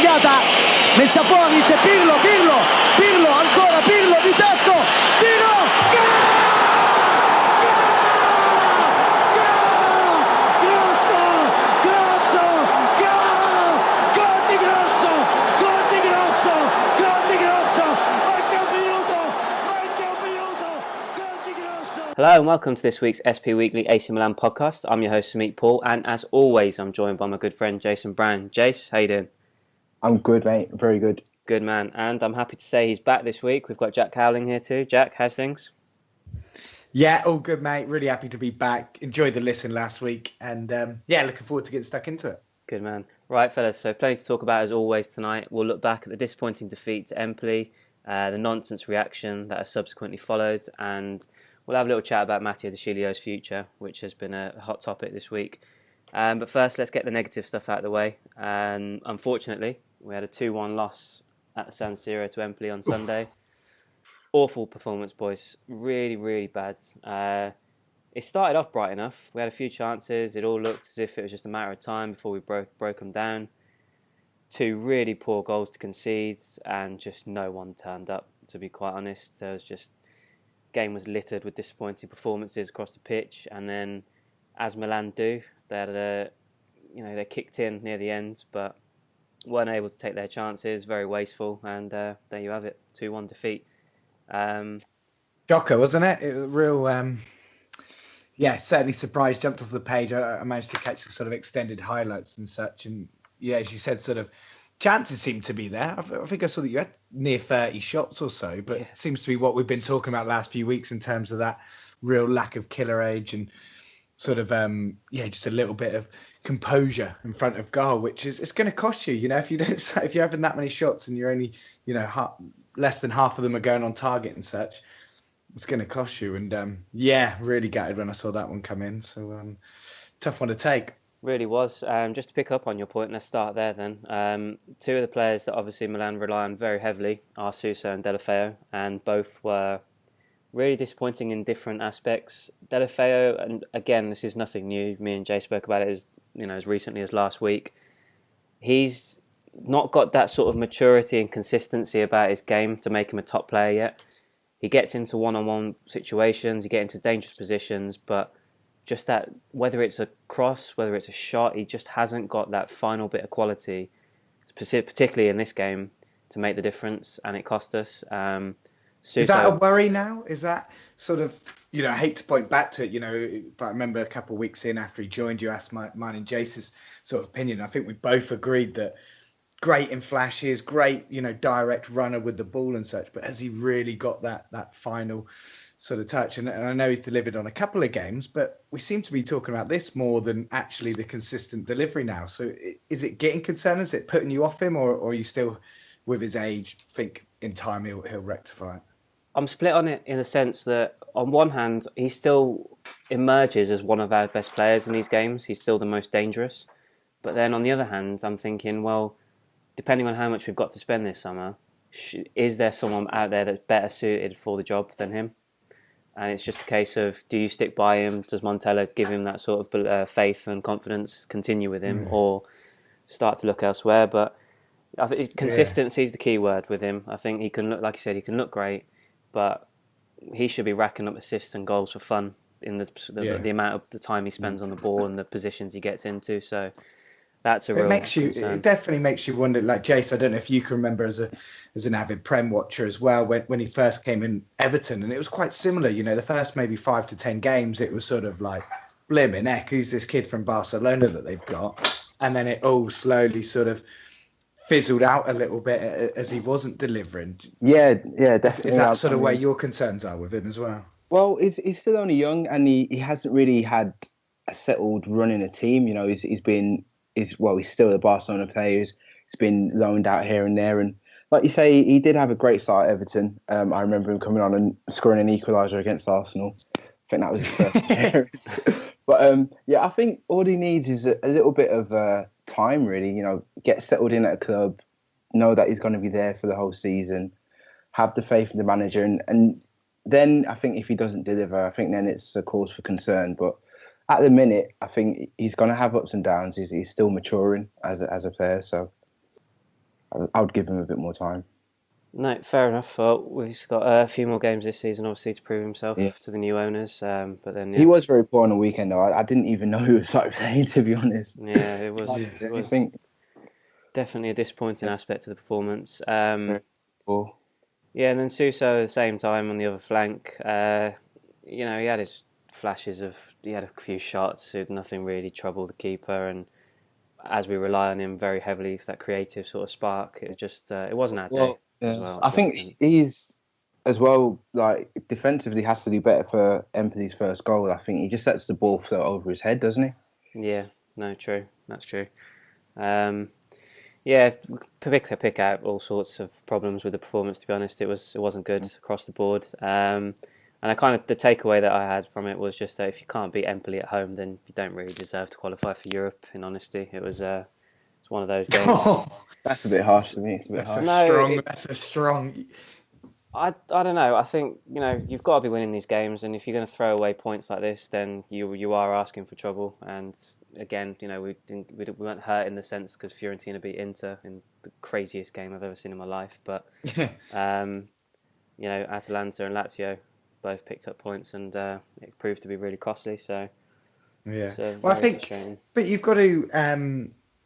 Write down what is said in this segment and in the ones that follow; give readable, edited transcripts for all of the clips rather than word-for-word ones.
fregata, messa fuori, c'è Pirlo, ancora Pirlo di tacco, tiro, Hello and welcome to this week's SP Weekly AC Milan podcast. I'm your host Sumeet Paul, and as always I'm joined by my good friend Jason Brown. Jace, how you doing? I'm good, mate. Very good. Good man, and I'm happy to say he's back this week. We've got Jack Cowling here too. Jack, how's things? Yeah, all good, mate. Really happy to be back. Enjoyed the listen last week, and looking forward to getting stuck into it. Good man. Right, fellas, so plenty to talk about as always tonight. We'll look back at the disappointing defeat to Empoli, the nonsense reaction that has subsequently followed, and we'll have a little chat about Mattia De Sciglio's future, which has been a hot topic this week. But first, let's get the negative stuff out of the way. Unfortunately, we had a 2-1 loss at the San Siro to Empoli on Sunday. Awful performance, boys. Really, really bad. It started off bright enough. We had a few chances. It all looked as if it was just a matter of time before we broke them down. 2 really poor goals to concede, and just no one turned up, to be quite honest. There was just... game was littered with disappointing performances across the pitch, and then, as Milan do, they had they kicked in near the end, but weren't able to take their chances. Very wasteful, and there you have it, 2-1 defeat. Shocker, wasn't it? It was real. Certainly surprised. Jumped off the page. I managed to catch the sort of extended highlights and such, and yeah, as you said, sort of chances seem to be there. I think I saw that you had near 30 shots or so, but it seems to be what we've been talking about the last few weeks in terms of that real lack of killer age and sort of just a little bit of composure in front of goal, which is it's going to cost you. If you're having that many shots and you're only less than half of them are going on target and such, it's going to cost you. And really gutted when I saw that one come in. So tough one to take. Really was. Just to pick up on your point, let's start there then. 2 of the players that obviously Milan rely on very heavily are Suso and Deulofeu, and both were really disappointing in different aspects. Deulofeu, and again, this is nothing new. Me and Jay spoke about it as recently as last week. He's not got that sort of maturity and consistency about his game to make him a top player yet. He gets into one-on-one situations, he gets into dangerous positions, but just that, whether it's a cross, whether it's a shot, he just hasn't got that final bit of quality, particularly in this game, to make the difference, and it cost us. Is that a worry now? Is that sort of, I hate to point back to it, but I remember a couple of weeks in after he joined, you asked mine and Jace's sort of opinion. I think we both agreed that great in flashes, great, direct runner with the ball and such, but has he really got that final sort of touch? And I know he's delivered on a couple of games, but we seem to be talking about this more than actually the consistent delivery now. So is it getting concerned? Is it putting you off him, or are you still, with his age, think in time he'll rectify it? I'm split on it in the sense that on one hand, he still emerges as one of our best players in these games. He's still the most dangerous. But then on the other hand, I'm thinking, well, depending on how much we've got to spend this summer, is there someone out there that's better suited for the job than him? And it's just a case of, do you stick by him? Does Montella give him that sort of faith and confidence, continue with him, or start to look elsewhere? But I think consistency is the key word with him. I think he can look, like you said, he can look great, but he should be racking up assists and goals for fun in the amount of the time he spends on the ball and the positions he gets into. So that's a real concern. It definitely makes you wonder. Like Jace, I don't know if you can remember as an avid Prem watcher as well, when he first came in Everton, and it was quite similar. The first maybe 5 to 10 games, it was sort of like, blimmin' heck, who's this kid from Barcelona that they've got? And then it all slowly sort of fizzled out a little bit as he wasn't delivering. Yeah, definitely. Is that sort of where your concerns are with him as well? Well, he's still only young, and he hasn't really had a settled run in a team. He's still a Barcelona player. He's been loaned out here and there, and like you say, he did have a great start at Everton. I remember him coming on and scoring an equaliser against Arsenal. I think that was his first appearance. But I think all he needs is a little bit of time, really. Get settled in at a club, know that he's going to be there for the whole season, have the faith in the manager, and then I think if he doesn't deliver, I think then it's a cause for concern. But at the minute, I think he's going to have ups and downs. He's still maturing as a player. So I would give him a bit more time. No, fair enough. Well, he's got a few more games this season, obviously, to prove himself Yeah. to the new owners. But then, He was very poor on the weekend, though. I didn't even know he was started playing, to be honest. yeah, it was definitely a disappointing aspect to the performance. Very poor. Yeah, and then Suso at the same time on the other flank. He had his flashes he had a few shots. Nothing really troubled the keeper, and as we rely on him very heavily for that creative sort of spark, it wasn't our day as well. I think he's as well, like defensively has to do better for Empoli's first goal. I think he just lets the ball float over his head, doesn't he? Yeah, no, true. That's true. Yeah, pick out all sorts of problems with the performance. To be honest, it wasn't good across the board. And the takeaway that I had from it was just that if you can't beat Empoli at home, then you don't really deserve to qualify for Europe. In honesty, it's one of those games. That's a bit harsh to me. It's a bit harsh. That's a strong. I don't know. I think you've got to be winning these games, and if you're going to throw away points like this, then you are asking for trouble. And again, we weren't hurt in the sense because Fiorentina beat Inter in the craziest game I've ever seen in my life. But Atalanta and Lazio both picked up points, and it proved to be really costly. So yeah, well, I think, but you've got to,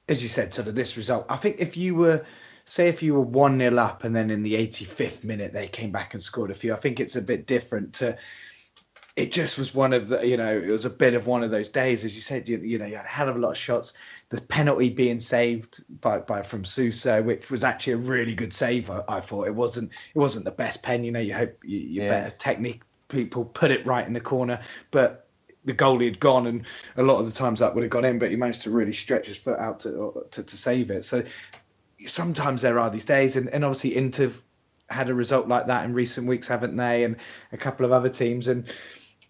as you said, sort of this result. I think if you were 1-0 up and then in the 85th minute they came back and scored a few, I think it's a bit different to. It just was one of the, it was a bit of one of those days, as you said. You had a hell of a lot of shots. The penalty being saved from Suso, which was actually a really good save. I thought it wasn't the best pen. You hope you better technique people put it right in the corner, but the goalie had gone, and a lot of the times that would have gone in. But he managed to really stretch his foot out to save it. So sometimes there are these days, and obviously Inter had a result like that in recent weeks, haven't they? And a couple of other teams, and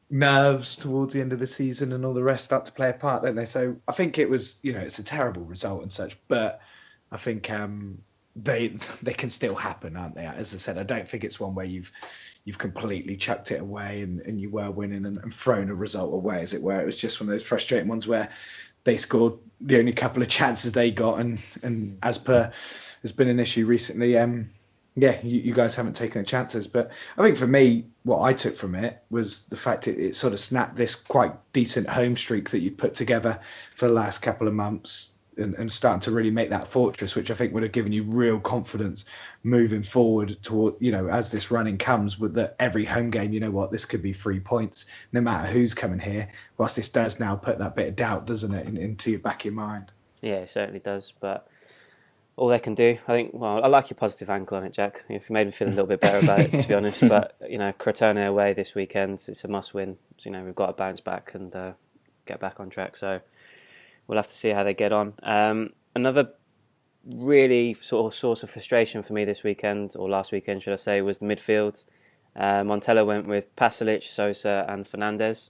nerves towards the end of the season and all the rest start to play a part, don't they? So I think it was, it's a terrible result and such, but I think they can still happen, aren't they? As I said, I don't think it's one where you've completely chucked it away and you were winning and thrown a result away, as it were. It was just one of those frustrating ones where they scored the only couple of chances they got, and as per has been an issue recently, you guys haven't taken the chances. But I think for me, what I took from it was the fact it sort of snapped this quite decent home streak that you put together for the last couple of months, and starting to really make that fortress, which I think would have given you real confidence moving forward toward, as this running comes with every home game, this could be 3 points, no matter who's coming here, whilst this does now put that bit of doubt, doesn't it, into your back of your mind. Yeah, it certainly does, but all they can do, I think, well, I like your positive angle on it, Jack. You've made me feel a little bit better about it, to be honest, but, Crotone away this weekend, it's a must-win. So, we've got to bounce back and get back on track, so we'll have to see how they get on. Another really sort of source of frustration for me this weekend, or last weekend, should I say, was the midfield. Montella went with Pasalic, Sosa and Fernandes.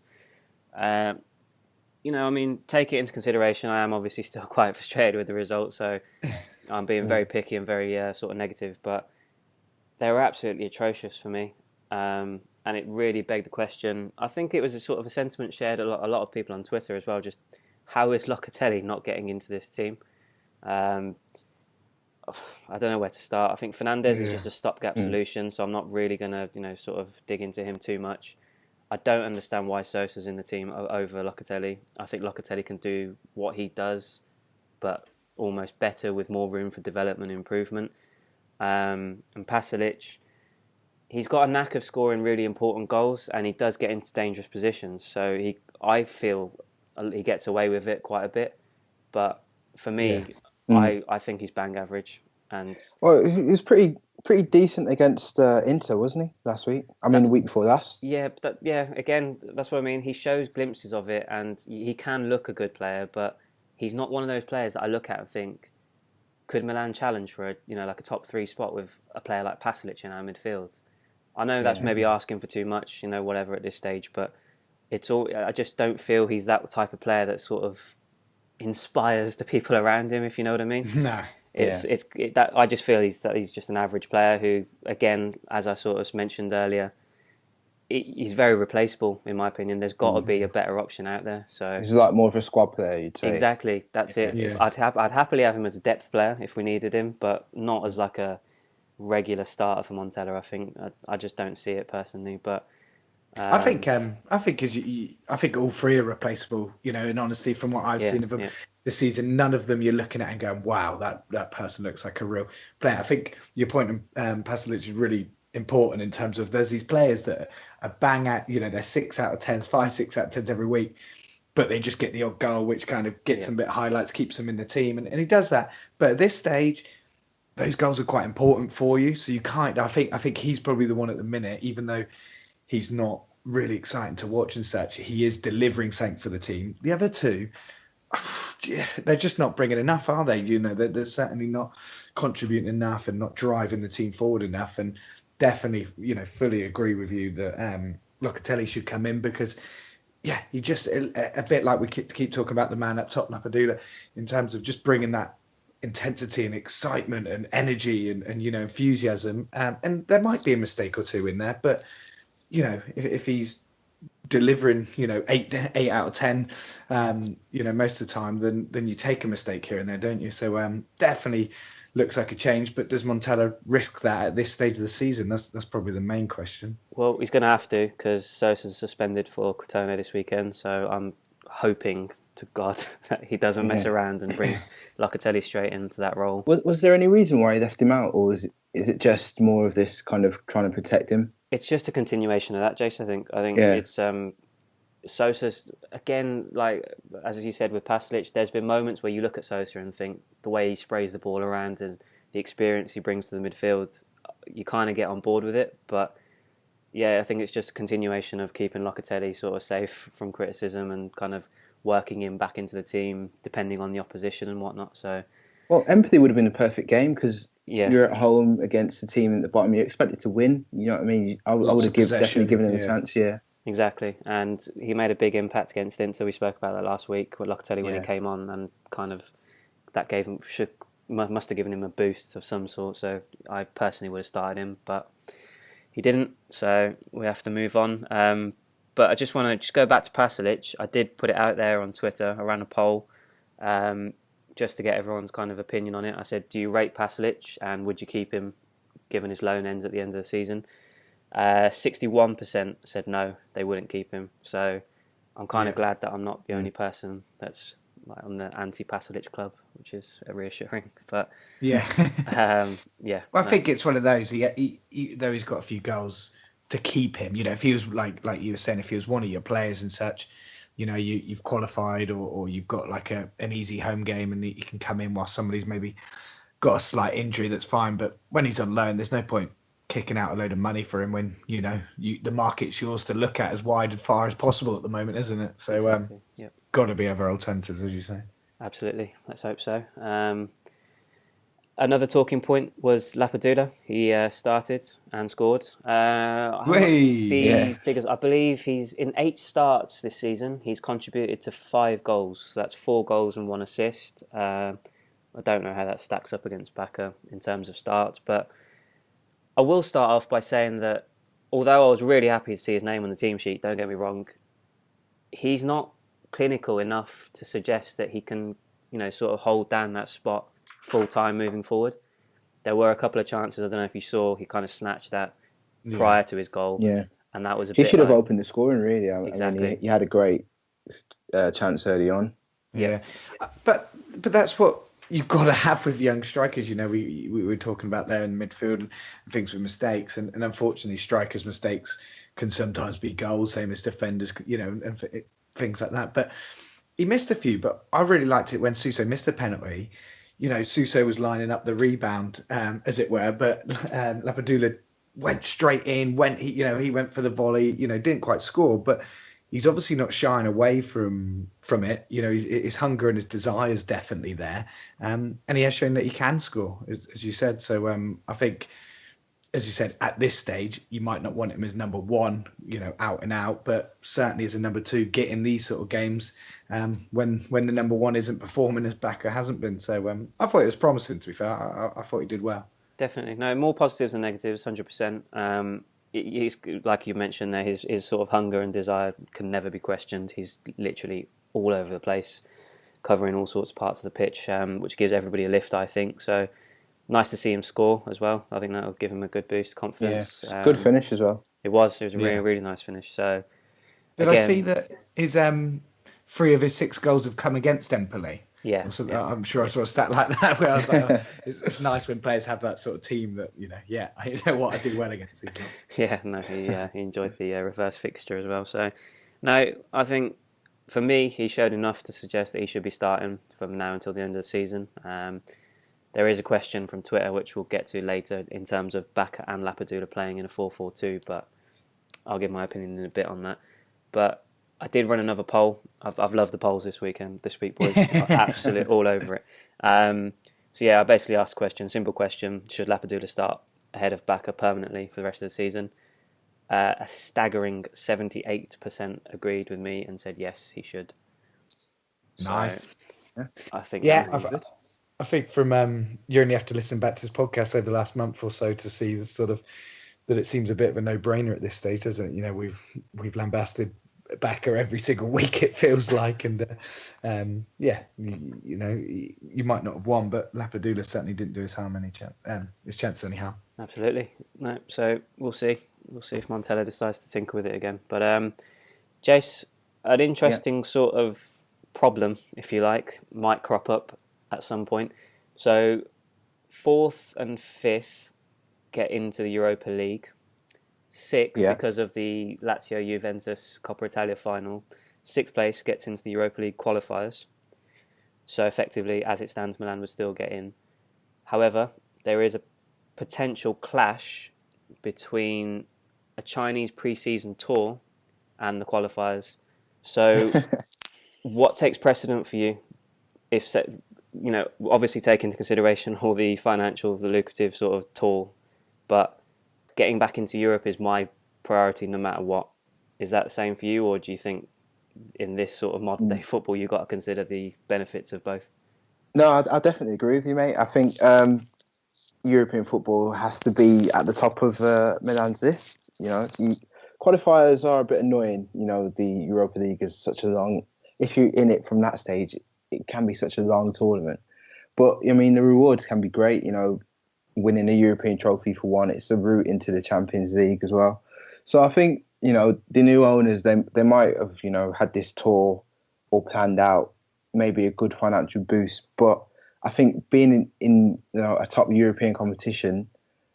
Take it into consideration. I am obviously still quite frustrated with the result, so I'm being very picky and very sort of negative, but they were absolutely atrocious for me. And it really begged the question. I think it was a sort of a sentiment shared a lot of people on Twitter as well, just how is Locatelli not getting into this team? I don't know where to start. I think Fernandes is just a stopgap solution, so I'm not really going to, sort of dig into him too much. I don't understand why Sosa's in the team over Locatelli. I think Locatelli can do what he does, but almost better with more room for development and improvement. And Pasalic, he's got a knack of scoring really important goals, and he does get into dangerous positions. So I feel he gets away with it quite a bit, but for me, I think he's bang average. And well, he was pretty decent against Inter, wasn't he, last week? The week before last. Yeah, again, that's what I mean. He shows glimpses of it, and he can look a good player, but he's not one of those players that I look at and think, could Milan challenge for a top 3 spot with a player like Pasalic in our midfield? I know that's maybe asking for too much, whatever at this stage, but I just don't feel he's that type of player that sort of inspires the people around him, if you know what I mean. No. I just feel he's just an average player who, again, as I sort of mentioned earlier, he's very replaceable, in my opinion. There's got to be a better option out there. So He's like more of a squad player, you'd say. exactly, that's it. Yeah. I'd happily have him as a depth player if we needed him, but not as like a regular starter for Montella. I think I just don't see it personally. But I think I think all three are replaceable. In honesty, from what I've seen of them this season, none of them you're looking at and going, "Wow, that person looks like a real player." I think your point on Pasalic is really important in terms of there's these players that are bang at, they're 6 out of 10s, 5, 6 out of 10s every week, but they just get the odd goal, which kind of gets them a bit of highlights, keeps them in the team, and he does that. But at this stage, those goals are quite important for you. So you can't. I think he's probably the one at the minute, even though he's not really exciting to watch and such. He is delivering something for the team. The other two, they're just not bringing enough, are they? They're certainly not contributing enough and not driving the team forward enough. And definitely, fully agree with you that Locatelli should come in because, he just a bit like we keep talking about the man up top, Lapadula, in terms of just bringing that intensity and excitement and energy and enthusiasm. And there might be a mistake or two in there, but if he's delivering 8 out of 10 most of the time, then you take a mistake here and there, don't you? So definitely looks like a change, but does Montella risk that at this stage of the season? That's probably the main question. Well, he's going to have to because Sosa's suspended for Crotone this weekend, so I'm hoping to God that he doesn't mess around and brings Locatelli straight into that role. Was there any reason why he left him out, or is it just more of this kind of trying to protect him? It's just a continuation of that, Jason. I think it's Sosa's, again, like as you said with Pasalic, there's been moments where you look at Sosa and think the way he sprays the ball around and the experience he brings to the midfield, you kind of get on board with it. But I think it's just a continuation of keeping Locatelli sort of safe from criticism and kind of working him back into the team depending on the opposition and whatnot. So, well, Empoli would have been a perfect game because you're at home against a team at the bottom. You're expected to win. You know what I mean? I would have definitely given him a chance. Yeah. Exactly, and he made a big impact against Inter. We spoke about that last week with Locatelli when he came on, and kind of that must have given him a boost of some sort. So I personally would have started him, but he didn't. So we have to move on. But I just want to go back to Pasalic. I did put it out there on Twitter. I ran a poll just to get everyone's kind of opinion on it. I said, do you rate Pasalic and would you keep him given his loan ends at the end of the season? 61% said no, they wouldn't keep him. So I'm kind of glad that I'm not the only person that's like on the anti-Pasalic club, which is reassuring. But well, I think it's one of those. Though he's got a few goals to keep him. If he was like you were saying, if he was one of your players and such, you've qualified or you've got like an easy home game and he can come in while somebody's maybe got a slight injury. That's fine. But when he's on loan, there's no point kicking out a load of money for him when the market's yours to look at as wide and far as possible at the moment, isn't it? So exactly. Got to be other alternatives, as you say. Absolutely, let's hope so. Another talking point was Lapadula. He started and scored. Figures, I believe he's in 8 starts this season. He's contributed to 5 goals. So that's 4 goals and 1 assist. I don't know how that stacks up against Bacca in terms of starts, but I will start off by saying that although I was really happy to see his name on the team sheet, don't get me wrong, he's not clinical enough to suggest that he can, sort of hold down that spot full time moving forward. There were a couple of chances, I don't know if you saw, he kind of snatched that prior to his goal. Yeah. And that was a bit. He should have opened the scoring, really. Exactly. I mean, he had a great chance early on. Yeah. But that's what you've got to have with young strikers. We were talking about there in the midfield and things with mistakes, and unfortunately strikers' mistakes can sometimes be goals, same as defenders, and things like that. But he missed a few, but I really liked it when Suso missed a penalty. Suso was lining up the rebound, as it were, but Lapadula went straight in, he went for the volley, didn't quite score, but he's obviously not shying away from it. His hunger and his desire is definitely there. And he has shown that he can score, as you said. So I think, as you said, at this stage, you might not want him as number 1, out and out, but certainly as a number 2, get in these sort of games when the number 1 isn't performing as Bacca hasn't been. So I thought it was promising, to be fair. I thought he did well. Definitely. No, more positives than negatives, 100%. he's like you mentioned there. His sort of hunger and desire can never be questioned. He's literally all over the place, covering all sorts of parts of the pitch, which gives everybody a lift, I think. So nice to see him score as well. I think that'll give him a good boost of confidence. Yeah, good finish as well. It was a really, really nice finish. So did I see that his 3 of his 6 goals have come against Empoli? Yeah, I'm sure I saw a stat like that where I was like, it's nice when players have that sort of team that, I know what I do well against these. Yeah, no, he enjoyed the reverse fixture as well. So, no, I think for me, he showed enough to suggest that he should be starting from now until the end of the season. There is a question from Twitter, which we'll get to later, in terms of Bacca and Lapadula playing in a 4-4-2, but I'll give my opinion in a bit on that. But I did run another poll. I've loved the polls this week, boys. Absolutely all over it. So yeah, I basically asked a question, simple question: should Lapadula start ahead of Bacca permanently for the rest of the season? A staggering 78% agreed with me and said yes, he should. Nice. So I think. I think from you only have to listen back to this podcast over the last month or so to see the sort of that it seems a bit of a no-brainer at this stage, doesn't it? We've lambasted Bacca every single week, it feels like, and you might not have won, but Lapadula certainly didn't do his chance anyhow. Absolutely. No, so we'll see if Montella decides to tinker with it again. But Jace, an interesting sort of problem, if you like, might crop up at some point. So 4th and 5th get into the Europa League. 6th, because of the Lazio-Juventus Coppa Italia final, 6th place gets into the Europa League qualifiers. So effectively, as it stands, Milan would still get in. However, there is a potential clash between a Chinese pre-season tour and the qualifiers. So what takes precedent for you? If obviously take into consideration all the financial, the lucrative sort of tour, but getting back into Europe is my priority no matter what. Is that the same for you, or do you think in this sort of modern day football you've got to consider the benefits of both? No, I definitely agree with you, mate. I think European football has to be at the top of Milan's list. Qualifiers are a bit annoying. The Europa League is such a long. If you're in it from that stage, it can be such a long tournament. But the rewards can be great. Winning a European trophy for one, it's the route into the Champions League as well. So I think the new owners they might have had this tour all planned out, maybe a good financial boost. But I think being in a top European competition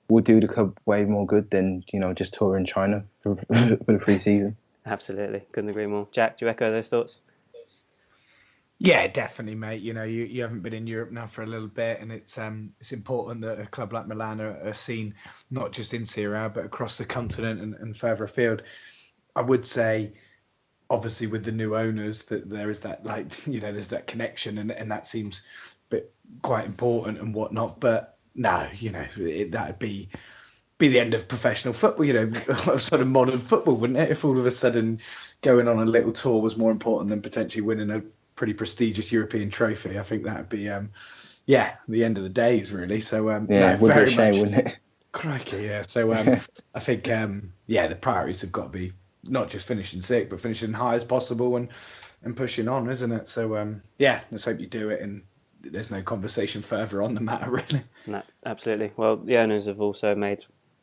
will do the club way more good than just touring China for the pre-season. Absolutely, couldn't agree more. Jack, do you echo those thoughts? Yeah, definitely, mate. You haven't been in Europe now for a little bit, and it's important that a club like Milan are seen not just in Serie A but across the continent and further afield. I would say, obviously, with the new owners, that there is that there's that connection, and that seems quite important and whatnot. But no, that'd be the end of professional football, sort of modern football, wouldn't it? If all of a sudden going on a little tour was more important than potentially winning a pretty prestigious European trophy. I think that'd be the end of the days, really. So would be a shame, wouldn't it? Crikey, yeah. So I think the priorities have got to be not just finishing 6th, but finishing high as possible and pushing on, isn't it? So let's hope you do it, and there's no conversation further on the matter, really. No, absolutely. Well, the owners have also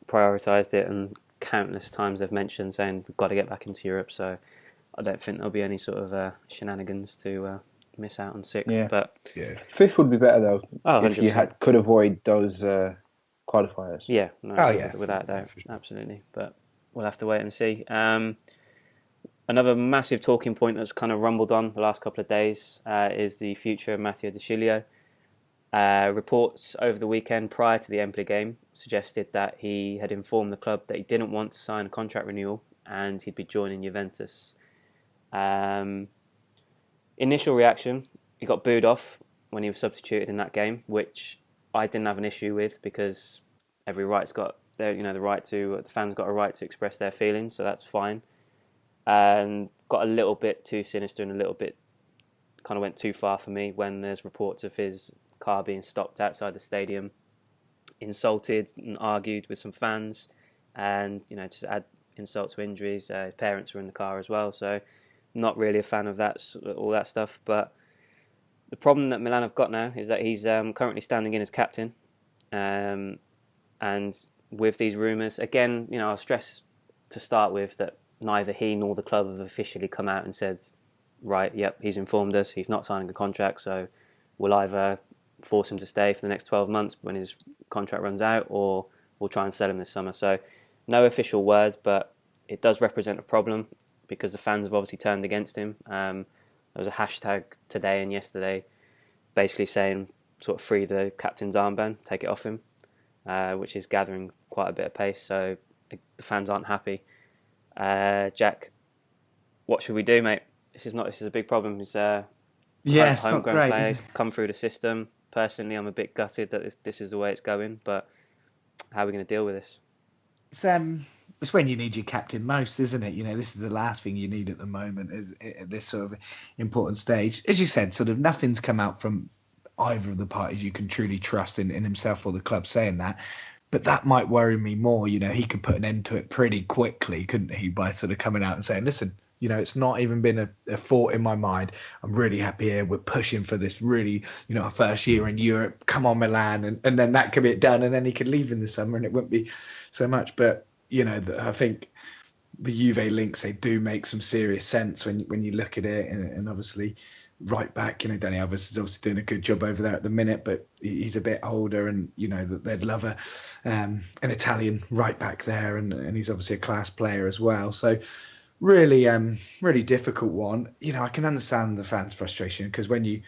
prioritised it, and countless times they've mentioned saying we've got to get back into Europe. So I don't think there'll be any sort of shenanigans to miss out on 6th. Yeah. But 5th would be better though. Oh, if 100%. You could avoid those qualifiers. Yeah. No, without doubt, absolutely. But we'll have to wait and see. Another massive talking point that's kind of rumbled on the last couple of days is the future of Mattia De Sciglio. Reports over the weekend prior to the Empoli game suggested that he had informed the club that he didn't want to sign a contract renewal and he'd be joining Juventus. Initial reaction, he got booed off when he was substituted in that game, which I didn't have an issue with because every right's got the fans got a right to express their feelings, so that's fine. And got a little bit too sinister and a little bit kind of went too far for me when there's reports of his car being stopped outside the stadium, insulted and argued with some fans, and just add insult to injuries. His parents were in the car as well, so not really a fan of all that stuff. But the problem that Milan have got now is that he's currently standing in as captain, and with these rumours, again, I'll stress to start with that neither he nor the club have officially come out and said, right, yep, he's informed us, he's not signing a contract, so we'll either force him to stay for the next 12 months when his contract runs out, or we'll try and sell him this summer. So no official word, but it does represent a problem because the fans have obviously turned against him. There was a hashtag today and yesterday basically saying sort of free the captain's armband, take it off him, which is gathering quite a bit of pace. So the fans aren't happy. Jack, what should we do, mate? This is a big problem. It's homegrown players come through the system. Personally, I'm a bit gutted that this is the way it's going, but how are we going to deal with this? It's when you need your captain most, isn't it? This is the last thing you need at the moment, is at this sort of important stage. As you said, sort of nothing's come out from either of the parties you can truly trust in himself or the club saying that. But that might worry me more. He could put an end to it pretty quickly, couldn't he, by sort of coming out and saying, listen, it's not even been a thought in my mind. I'm really happy here. We're pushing for this really, our first year in Europe. Come on, Milan. And then that could be done. And then he could leave in the summer and it wouldn't be so much. But, I think the Juve links, they do make some serious sense when you look at it. And obviously, right back, Dani Alves is obviously doing a good job over there at the minute, but he's a bit older, and that they'd love an Italian right back there, and he's obviously a class player as well. So really, really difficult one. I can understand the fans' frustration, because when you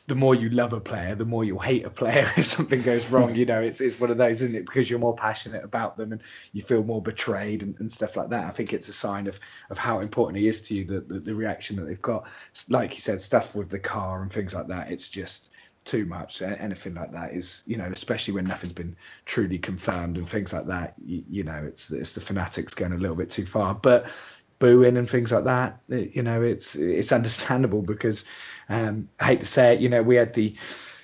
the more you love a player, the more you'll hate a player if something goes wrong. It's one of those, isn't it? Because you're more passionate about them and you feel more betrayed and stuff like that. I think it's a sign of how important he is to you, the reaction that they've got. Like you said, stuff with the car and things like that, it's just too much. Anything like that is, especially when nothing's been truly confirmed and things like that, it's the fanatics going a little bit too far. But booing and things like that, it's understandable, because I hate to say it, we had the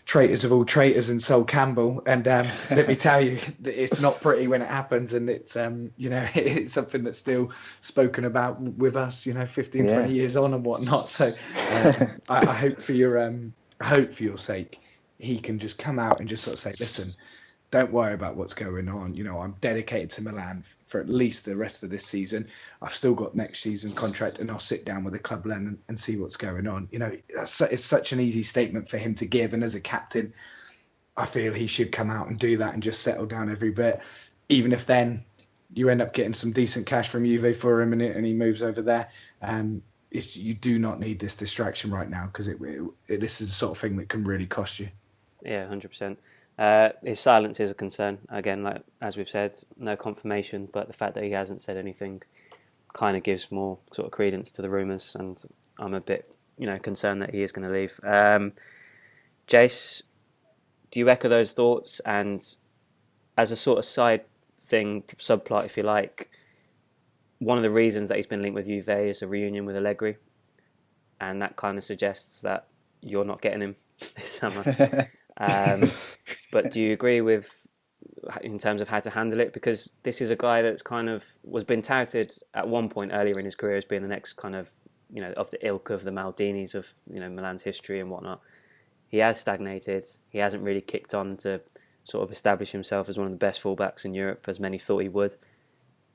traitors of all traitors in Sol Campbell, and let me tell you, it's not pretty when it happens, and it's it's something that's still spoken about with us 15, 20 years on and whatnot. So I hope for your sake he can just come out and just sort of say, listen, don't worry about what's going on. I'm dedicated to Milan for at least the rest of this season. I've still got next season's contract, and I'll sit down with the club then and see what's going on. It's such an easy statement for him to give. And as a captain, I feel he should come out and do that and just settle down every bit. Even if then you end up getting some decent cash from Juve for him and he moves over there. You do not need this distraction right now, because this is the sort of thing that can really cost you. Yeah, 100%. His silence is a concern. Again, like as we've said, no confirmation, but the fact that he hasn't said anything kind of gives more sort of credence to the rumours, and I'm a bit, concerned that he is going to leave. Jace, do you echo those thoughts? And as a sort of side thing, subplot, if you like, one of the reasons that he's been linked with Juve is a reunion with Allegri, and that kind of suggests that you're not getting him this summer. But do you agree with, in terms of how to handle it? Because this is a guy that's kind of was been touted at one point earlier in his career as being the next kind of, of the ilk of the Maldinis of, Milan's history and whatnot. He has stagnated. He hasn't really kicked on to sort of establish himself as one of the best fullbacks in Europe, as many thought he would.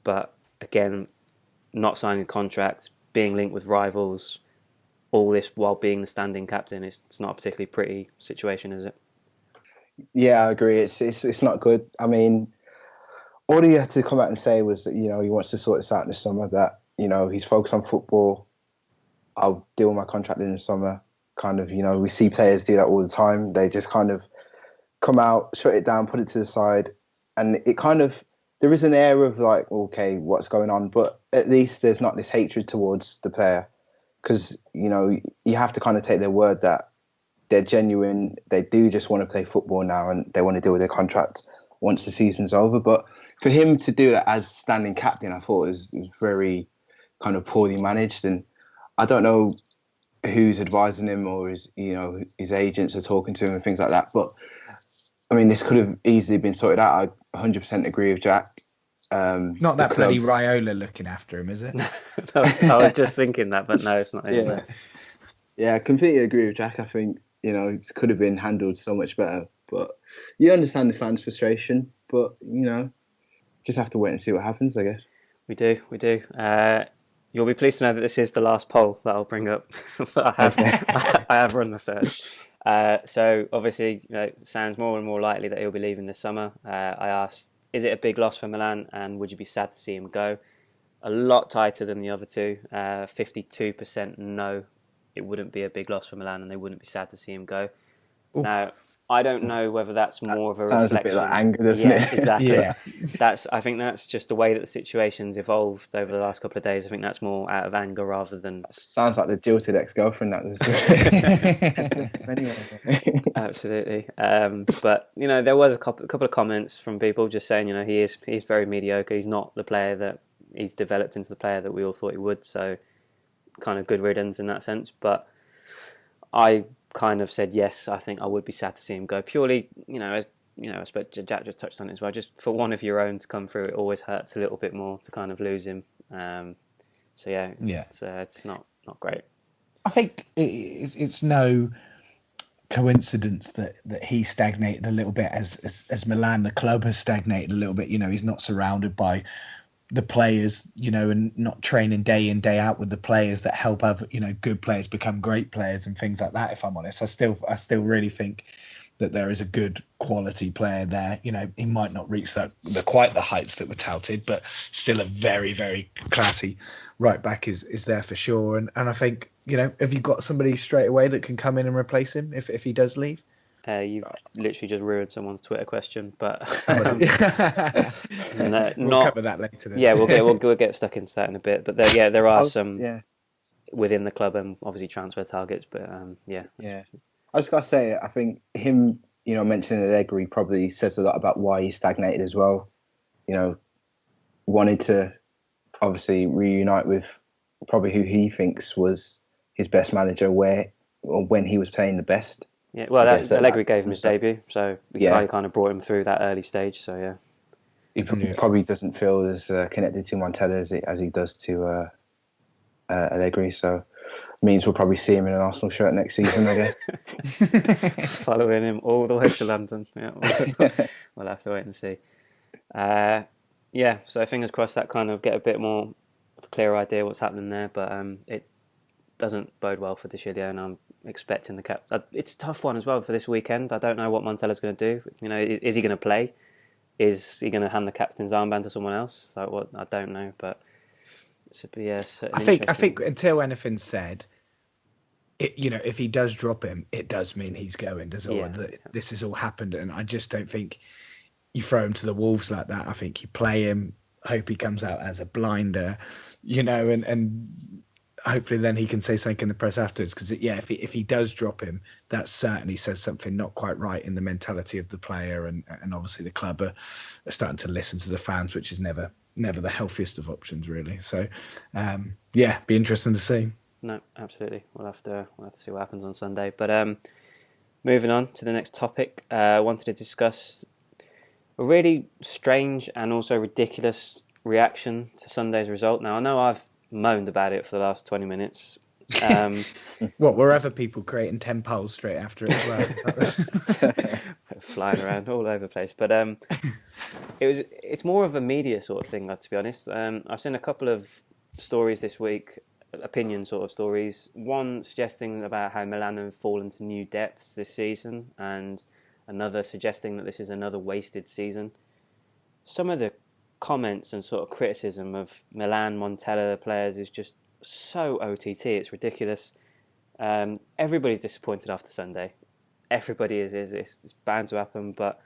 But again, not signing a contract, being linked with rivals, all this while being the standing captain, it's not a particularly pretty situation, is it? Yeah, I agree. It's not good. I mean, all he had to come out and say was that, he wants to sort this out in the summer, that, he's focused on football. I'll deal with my contract in the summer. Kind of, we see players do that all the time. They just kind of come out, shut it down, put it to the side. And it kind of, there is an air of like, okay, what's going on? But at least there's not this hatred towards the player. Because, you have to kind of take their word that they're genuine. They do just want to play football now, and they want to deal with their contract once the season's over. But for him to do that as standing captain, I thought was very kind of poorly managed. And I don't know who's advising him, or his agents are talking to him and things like that. But I mean, this could have easily been sorted out. I 100% agree with Jack. Not the that bloody club. Raiola looking after him, is it? I was just thinking that, but no, it's not him. Yeah, yeah, I completely agree with Jack. I think it could have been handled so much better. But you understand the fans' frustration. But just have to wait and see what happens, I guess. We do. You'll be pleased to know that this is the last poll that I'll bring up. I have run the third. So obviously, it sounds more and more likely that he'll be leaving this summer. I asked, is it a big loss for Milan, and would you be sad to see him go? A lot tighter than the other two. 52% no, it wouldn't be a big loss for Milan, and they wouldn't be sad to see him go. Oof. Now, I don't know whether that's more of a sounds reflection. a bit like anger, doesn't it? Exactly. Yeah. I think that's just the way that the situation's evolved over the last couple of days. I think that's more out of anger rather than. Sounds like the jilted ex-girlfriend that was. Anyway. Absolutely. But there was a couple of comments from people just saying he's very mediocre. He's not the player that he's developed into the player that we all thought he would. So kind of good riddance in that sense. But I kind of said yes. I think I would be sad to see him go. Purely, as I suppose Jack just touched on it as well. Just for one of your own to come through, it always hurts a little bit more to kind of lose him. It's not great. I think it's no coincidence that he stagnated a little bit as Milan, the club, has stagnated a little bit. He's not surrounded by the players, and not training day in, day out with the players that help other, good players become great players and things like that. If I'm honest, I still really think that there is a good quality player there. He might not reach quite the heights that were touted, but still a very, very classy right back is there for sure. And I think, have you got somebody straight away that can come in and replace him if he does leave? You've literally just ruined someone's Twitter question, but we'll cover that later. Then. Yeah, we'll get stuck into that in a bit. But there are some within the club and obviously transfer targets. But Yeah. I was gotta say, I think him, mentioning Allegri probably says a lot about why he stagnated as well. Wanted to obviously reunite with probably who he thinks was his best manager when he was playing the best. Yeah, well, Allegri gave him his debut, so he kind of brought him through that early stage. So yeah, he probably doesn't feel as connected to Montella as he does to Allegri. So means we'll probably see him in an Arsenal shirt next season, I guess. Following him all the way to London. Yeah, we'll have to wait and see. So fingers crossed that kind of get a bit more of a clearer idea what's happening there, but it doesn't bode well for De Sciglio, and I'm expecting the cap. It's a tough one as well for this weekend. I don't know what Montella's going to do. Is he going to play? Is he going to hand the captain's armband to someone else? Like what? I don't know, but I think until anything's said, if he does drop him, it does mean he's going. This has all happened, and I just don't think you throw him to the wolves like that. I think you play him, hope he comes out as a blinder, and hopefully then he can say something in the press afterwards. Because if he does drop him, that certainly says something not quite right in the mentality of the player, and obviously the club are starting to listen to the fans, which is never the healthiest of options, really. So be interesting to see. No, absolutely. We'll have to see what happens on Sunday. But moving on to the next topic, I wanted to discuss a really strange and also ridiculous reaction to Sunday's result. Now, I know I've moaned about it for the last 20 minutes. Were other people creating 10 polls straight after it as well? Flying around all over the place. But it's more of a media sort of thing, to be honest. I've seen a couple of stories this week, opinion sort of stories. One suggesting about how Milan have fallen to new depths this season, and another suggesting that this is another wasted season. Some of the comments and sort of criticism of Milan, Montella, players is just so OTT, it's ridiculous. Everybody's disappointed after Sunday. Everybody is. It's bound to happen. But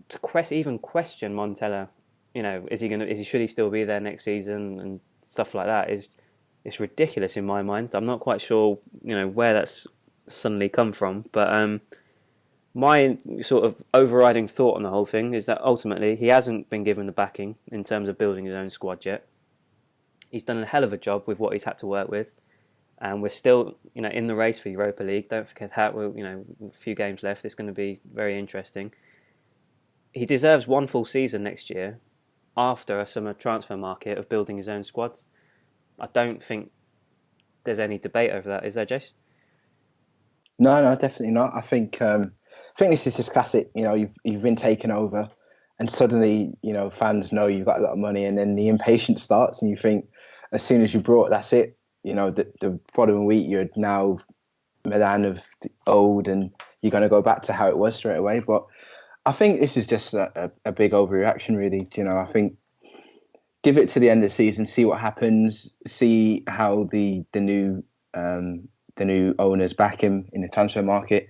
to even question Montella, should he still be there next season and stuff like that it's ridiculous in my mind. I'm not quite sure where that's suddenly come from, but my sort of overriding thought on the whole thing is that ultimately he hasn't been given the backing in terms of building his own squad yet. He's done a hell of a job with what he's had to work with, and we're still, in the race for Europa League. Don't forget that. We're, a few games left. It's going to be very interesting. He deserves one full season next year, after a summer transfer market of building his own squad. I don't think there's any debate over that, is there, Jace? No, definitely not. I think this is just classic. You've been taken over, and suddenly fans know you've got a lot of money, and then the impatience starts, and you think as soon as you brought, that's it. The following week you're now Milan of the old, and you're going to go back to how it was straight away. But I think this is just a big overreaction, really. I think give it to the end of the season, see what happens, see how the new owners back him in the transfer market,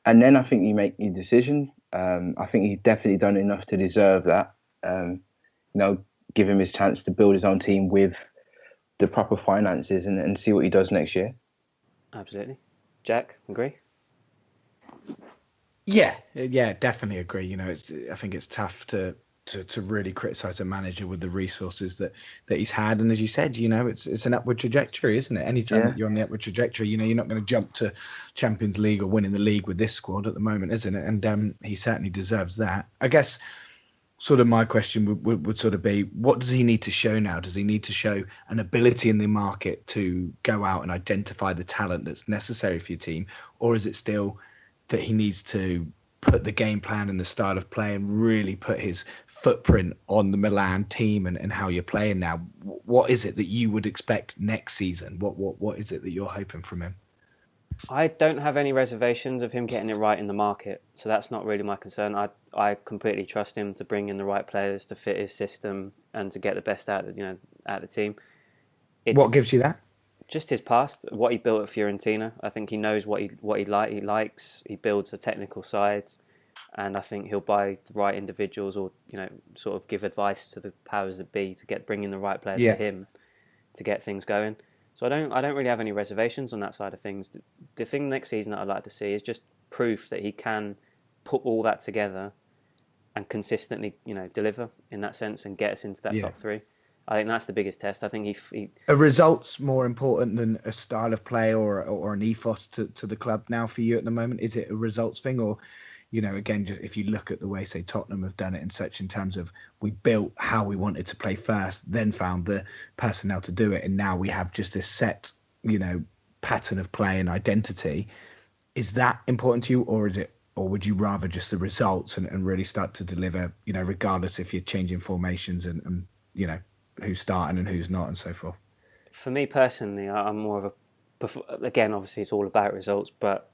and then I think you make your decision. I think he's definitely done enough to deserve that. Give him his chance to build his own team with the proper finances, and see what he does next year. Absolutely. Jack, agree? Yeah, definitely agree. I think it's tough to really criticise a manager with the resources that he's had, and as you said, it's an upward trajectory, isn't it? Anytime that you're on the upward trajectory, you're not going to jump to Champions League or winning the league with this squad at the moment, isn't it? And he certainly deserves that. I guess sort of my question would sort of be, what does he need to show now? Does he need to show an ability in the market to go out and identify the talent that's necessary for your team, or is it still that he needs to put the game plan and the style of play and really put his footprint on the Milan team and how you're playing now? What is it that you would expect next season? What is it that you're hoping from him? I don't have any reservations of him getting it right in the market, so that's not really my concern. I completely trust him to bring in the right players to fit his system and to get the best out of the team. What gives you that? Just his past, what he built at Fiorentina. I think he knows what he likes. He builds a technical side, and I think he'll buy the right individuals, or sort of give advice to the powers that be to bring in the right players for him to get things going. So I don't really have any reservations on that side of things. The thing next season that I'd like to see is just proof that he can put all that together and consistently deliver in that sense and get us into that top three. I think that's the biggest test. I think he Are results more important than a style of play or an ethos to the club now for you at the moment? Is it a results thing, or again, just if you look at the way, say, Tottenham have done it in terms of we built how we wanted to play first, then found the personnel to do it, and now we have just this set, pattern of play and identity. Is that important to you, or would you rather just the results and really start to deliver, regardless if you're changing formations and who's starting and who's not and so forth? For me personally, I'm more of again, obviously it's all about results, but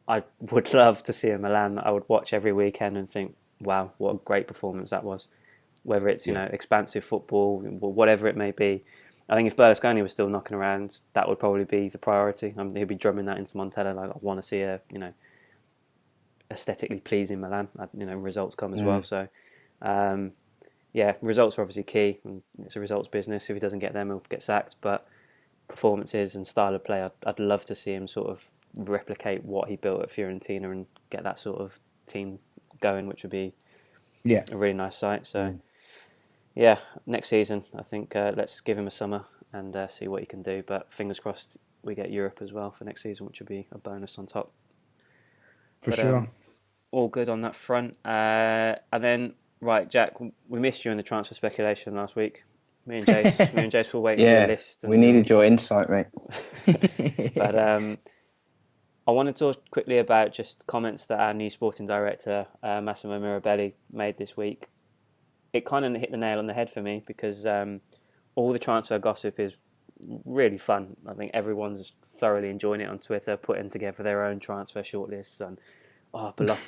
I would love to see a Milan that I would watch every weekend and think, wow, what a great performance that was. Whether it's, expansive football, whatever it may be. I think if Berlusconi was still knocking around, that would probably be the priority. He'd be drumming that into Montella, like, I want to see a, aesthetically pleasing Milan. Results come as well. So, results are obviously key. And it's a results business. If he doesn't get them, he'll get sacked. But performances and style of play, I'd love to see him sort of replicate what he built at Fiorentina and get that sort of team going, which would be a really nice sight. So next season I think let's give him a summer and see what he can do, but fingers crossed we get Europe as well for next season, which would be a bonus on top for sure. All good on that front. And then right, Jack, we missed you in the transfer speculation last week. Me and Jace were waiting for your list, and we needed your insight, mate. But I wanted to talk quickly about just comments that our new sporting director, Massimo Mirabelli, made this week. It kind of hit the nail on the head for me because all the transfer gossip is really fun. I think everyone's thoroughly enjoying it on Twitter, putting together their own transfer shortlists, and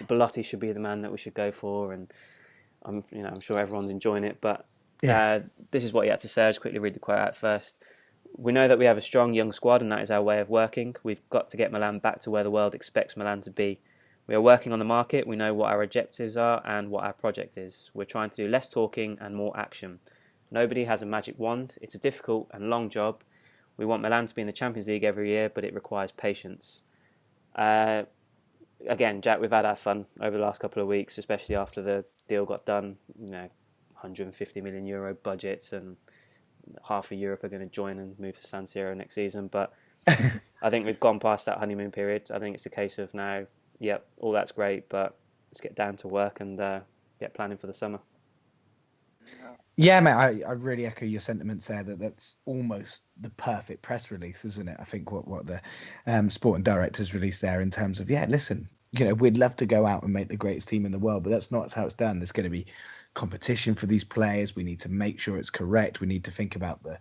Belotti should be the man that we should go for, and I'm sure everyone's enjoying it. But this is what he had to say. I'll just quickly read the quote out first. We know that we have a strong young squad and that is our way of working. We've got to get Milan back to where the world expects Milan to be. We are working on the market. We know what our objectives are and what our project is. We're trying to do less talking and more action. Nobody has a magic wand. It's a difficult and long job. We want Milan to be in the Champions League every year, but it requires patience. Again, Jack, we've had our fun over the last couple of weeks, especially after the deal got done. 150 million euro budgets, and half of Europe are going to join and move to San Siro next season. But I think we've gone past that honeymoon period. I think it's a case of now, all that's great, but let's get down to work and get planning for the summer. Yeah, mate, I really echo your sentiments there. That's almost the perfect press release, isn't it? I think what the sporting directors released there in terms of, yeah, listen, we'd love to go out and make the greatest team in the world, but that's not how it's done. There's going to be competition for these players. We need to make sure it's correct. We need to think about the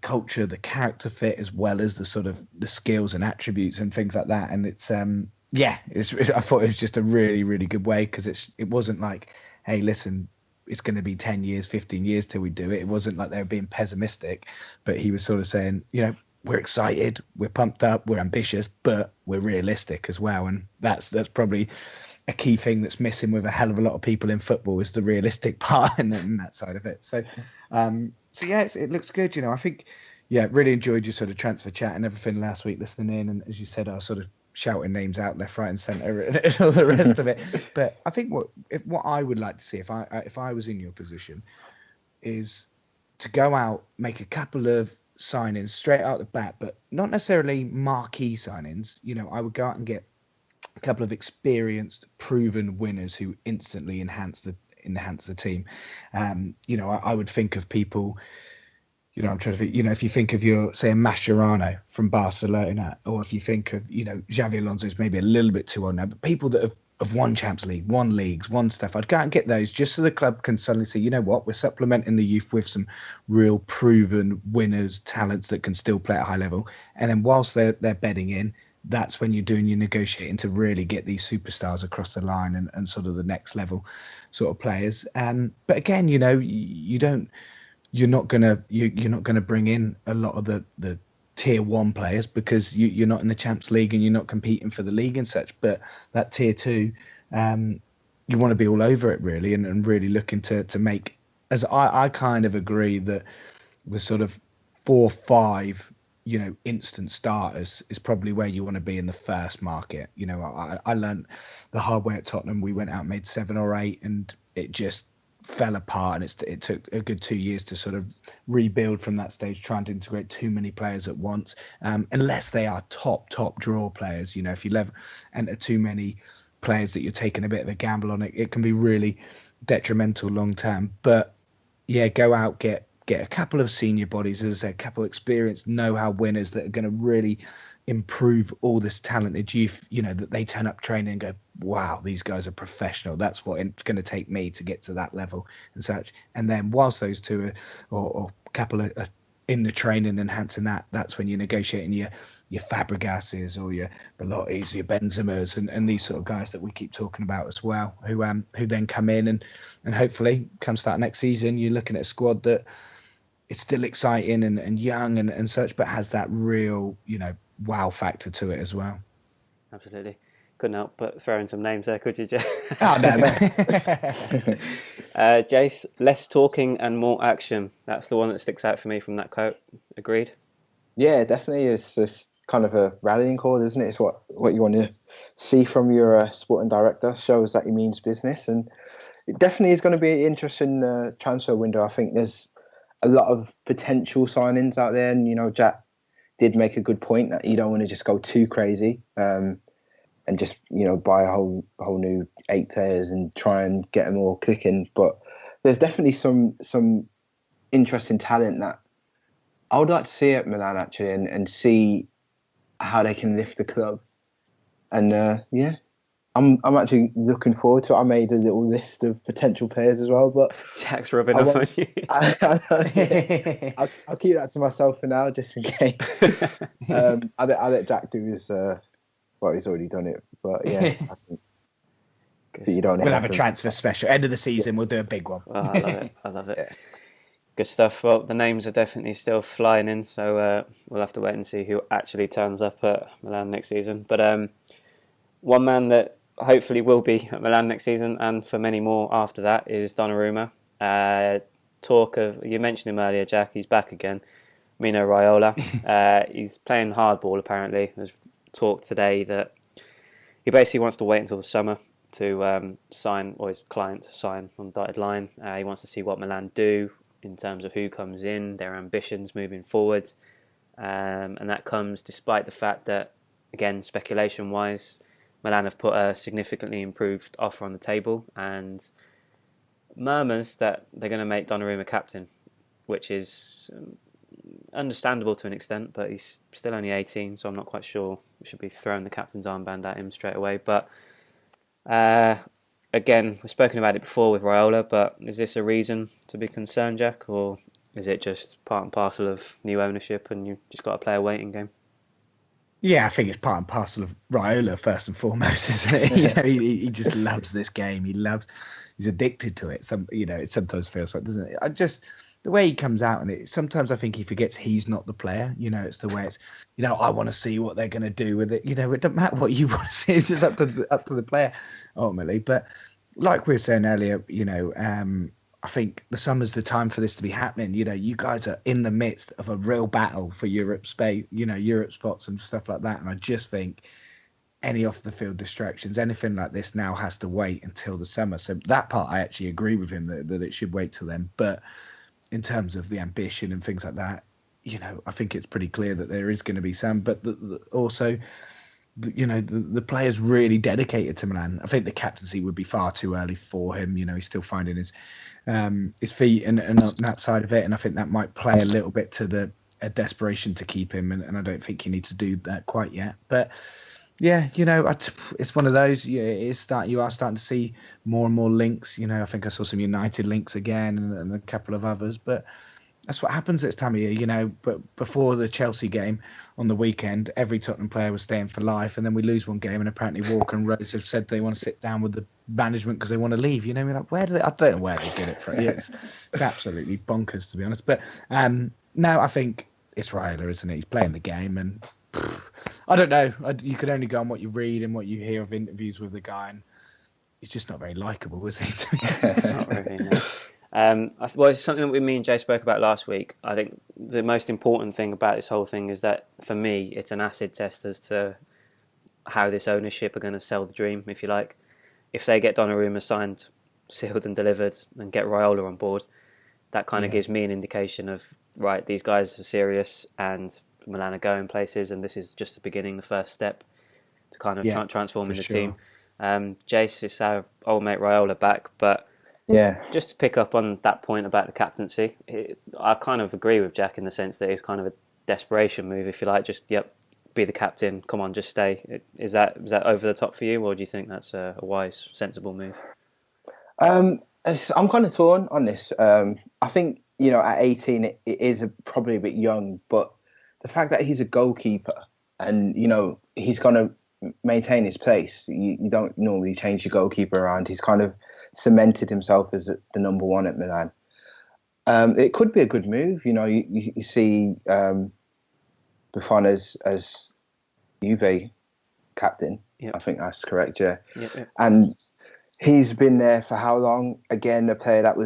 culture, the character fit, as well as the sort of the skills and attributes and things like that. And it's I thought it was just a really, really good way, because it wasn't like, hey, listen, it's going to be 10 years, 15 years till we do it. It wasn't like they were being pessimistic, but he was sort of saying, we're excited, we're pumped up, we're ambitious, but we're realistic as well. And that's probably a key thing that's missing with a hell of a lot of people in football, is the realistic part and that side of it. So yeah, it looks good. I think, really enjoyed your sort of transfer chat and everything last week, listening in. And as you said, I was sort of shouting names out left, right, and centre, and all the rest of it. But I think what I would like to see, if I was in your position, is to go out, make a couple of signings straight out the bat, but not necessarily marquee signings. I would go out and get a couple of experienced, proven winners who instantly enhance the team. I would think of people. I'm trying to think, if you think of say, a Mascherano from Barcelona, or if you think of, Xavi Alonso's maybe a little bit too old now, but people that have won Champions League, won leagues, won stuff, I'd go out and get those just so the club can suddenly see, we're supplementing the youth with some real proven winners, talents that can still play at a high level. And then whilst they're bedding in, that's when you're doing your negotiating to really get these superstars across the line and sort of the next level sort of players. But again, you're not gonna bring in a lot of the tier one players, because you're not in the Champions League and you're not competing for the league and such. But that tier two, you want to be all over it really, and really looking to make. As I kind of agree that the sort of 4-5 instant starters is probably where you want to be in the first market. I learned the hard way at Tottenham. We went out and made 7 or 8, and it just fell apart, and it took a good 2 years to sort of rebuild from that stage, trying to integrate too many players at once, unless they are top draw players. If you enter too many players that you're taking a bit of a gamble on, it can be really detrimental long term. But yeah, go out, get a couple of senior bodies, as I say, a couple of experienced know-how winners that are going to really improve all this talented youth, that they turn up training and go, wow, these guys are professional. That's what it's going to take me to get to that level and such. And then whilst those two or a couple are in the training, enhancing that's when you're negotiating your Fabregases or your Belottis, your Benzemas, and these sort of guys that we keep talking about as well, who then come in and hopefully come start next season, you're looking at a squad that is still exciting and young and such, but has that real, wow factor to it as well. Absolutely. Couldn't help but throw in some names there, could you, Jay? Oh, no. Jace, less talking and more action. That's the one that sticks out for me from that quote. Agreed? Yeah, definitely. It's kind of a rallying call, isn't it? It's what you want to see from your sporting director. Shows that he means business, and it definitely is going to be an interesting transfer window. I think there's a lot of potential signings out there, and Jack did make a good point that you don't want to just go too crazy and just buy a whole new 8 players and try and get them all clicking. But there's definitely some interesting talent that I would like to see at Milan actually, and see how they can lift the club. And I'm actually looking forward to it. I made a little list of potential players as well, but Jack's rubbing off on you. I'll keep that to myself for now, just in case. I'll let Jack do his. Well, he's already done it, but yeah, I think you don't. We'll have a transfer special end of the season. We'll do a big one. Oh, I love it. Yeah. Good stuff. Well, the names are definitely still flying in, so we'll have to wait and see who actually turns up at Milan next season. But one man that hopefully will be at Milan next season, and for many more after that, is Donnarumma. Talk of, you mentioned him earlier, Jack, he's back again. Mino Raiola. He's playing hardball apparently. There's talk today that he basically wants to wait until the summer to sign, or his client to sign on the dotted line. He wants to see what Milan do in terms of who comes in, their ambitions moving forward. And that comes despite the fact that, again, speculation-wise, Milan have put a significantly improved offer on the table, and murmurs that they're going to make Donnarumma captain, which is understandable to an extent, but he's still only 18, so I'm not quite sure we should be throwing the captain's armband at him straight away. But again, we've spoken about it before with Raiola, but is this a reason to be concerned, Jack, or is it just part and parcel of new ownership and you just got to play a waiting game? Yeah, I think it's part and parcel of Raiola first and foremost, isn't it? He just loves this game. He's addicted to it. It sometimes feels like, doesn't it? The way he comes out, and sometimes I think he forgets he's not the player. It's the way it's. I want to see what they're going to do with it. It doesn't matter what you want to see. It's just up to the player ultimately. But like we were saying earlier, I think the summer's the time for this to be happening. You guys are in the midst of a real battle for Europe space, Europe spots and stuff like that. And I just think any off the field distractions, anything like this now has to wait until the summer. So that part, I actually agree with him that it should wait till then. But in terms of the ambition and things like that, I think it's pretty clear that there is going to be some, but also the player's really dedicated to Milan. I think the captaincy would be far too early for him. He's still finding his feet and on that side of it. And I think that might play a little bit to a desperation to keep him. And I don't think you need to do that quite yet. But yeah, it's one of those. Yeah, you are starting to see more and more links. I think I saw some United links again and a couple of others. But that's what happens this time of year, But before the Chelsea game on the weekend, every Tottenham player was staying for life, and then we lose one game, and apparently Walker and Rose have said they want to sit down with the management because they want to leave. We're like, where do they? I don't know where they get it from. It's absolutely bonkers, to be honest. But now I think it's Raiola, isn't it? He's playing the game, and I don't know. You could only go on what you read and what you hear of interviews with the guy, and he's just not very likable, is he? Not really, no. Well, it's something that me and Jay spoke about last week. I think the most important thing about this whole thing is that, for me, it's an acid test as to how this ownership are going to sell the dream, if you like. If they get Donnarumma signed, sealed and delivered, and get Raiola on board, that kind of gives me an indication of, right, these guys are serious and Milan are going places, and this is just the beginning, the first step to kind of transforming the team. Jace is our old mate Raiola back, but just to pick up on that point about the captaincy, I kind of agree with Jack in the sense that it's kind of a desperation move, if you like. Just be the captain. Come on, just stay. Is that over the top for you, or do you think that's a wise, sensible move? I'm kind of torn on this. I think at 18 it is probably a bit young, but the fact that he's a goalkeeper and he's going to maintain his place. You don't normally change your goalkeeper around. He's kind of cemented himself as the number one at Milan. It could be a good move. You see Buffon as Juve captain. Yep. I think that's correct, yeah. Yep. And he's been there for how long? Again, a player that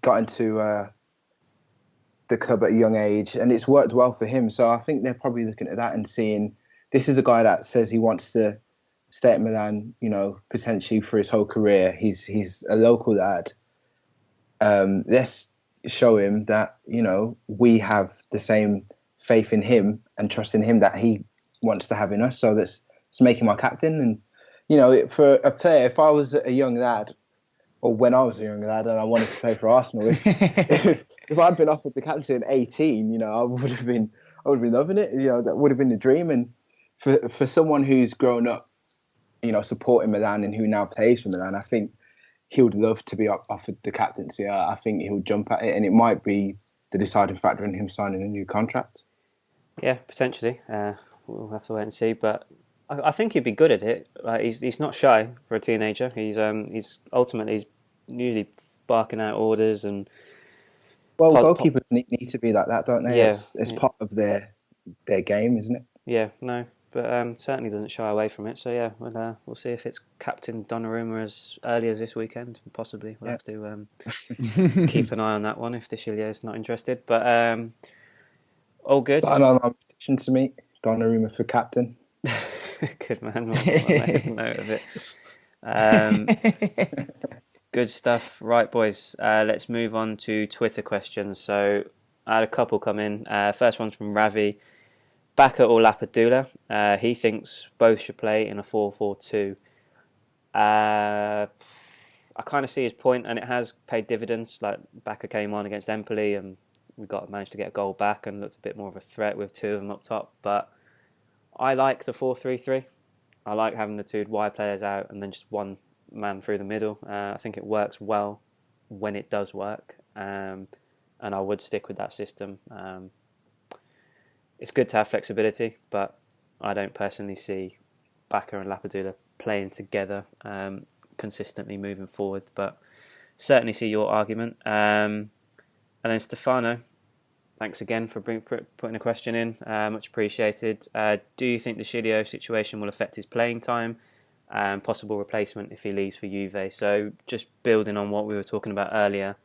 got into the club at a young age, and it's worked well for him. So I think they're probably looking at that and seeing this is a guy that says he wants to stay at Milan, potentially for his whole career. He's a local lad. Let's show him that, we have the same faith in him and trust in him that he wants to have in us. So let's make him our captain. And, for a player, if I was a young lad, or when I was a young lad and I wanted to play for Arsenal, if I'd been offered the captaincy at 18, I would have been loving it. That would have been the dream. And for someone who's grown up, supporting Milan and who now plays for Milan, I think he would love to be offered the captaincy. I think he'll jump at it, and it might be the deciding factor in him signing a new contract. Yeah, potentially. We'll have to wait and see, but I think he'd be good at it. Like, he's not shy for a teenager. He's usually barking out orders and. Well, goalkeepers need to be like that, don't they? Yeah, it's part of their game, isn't it? Yeah, no. But certainly doesn't shy away from it. So yeah, we'll see if it's Captain Donnarumma as early as this weekend. Possibly, we'll have to keep an eye on that one if De Sciglio is not interested. But all good. Sign on our petition to meet Donnarumma for captain. Good man. I'll make a note of it. Good stuff. Right, boys. Let's move on to Twitter questions. So I had a couple come in. First one's from Ravi. Baka or Lapadula. He thinks both should play in a 4-4-2. I kind of see his point, and it has paid dividends. Like Bacca came on against Empoli, and we managed to get a goal back and looked a bit more of a threat with two of them up top. But I like the 4-3-3. I like having the two wide players out and then just one man through the middle. I think it works well when it does work, and I would stick with that system. It's good to have flexibility, but I don't personally see Bacca and Lapadula playing together consistently moving forward. But certainly see your argument. And then Stefano, thanks again for putting a question in. Much appreciated. Do you think the De Sciglio situation will affect his playing time and possible replacement if he leaves for Juve? So just building on what we were talking about earlier,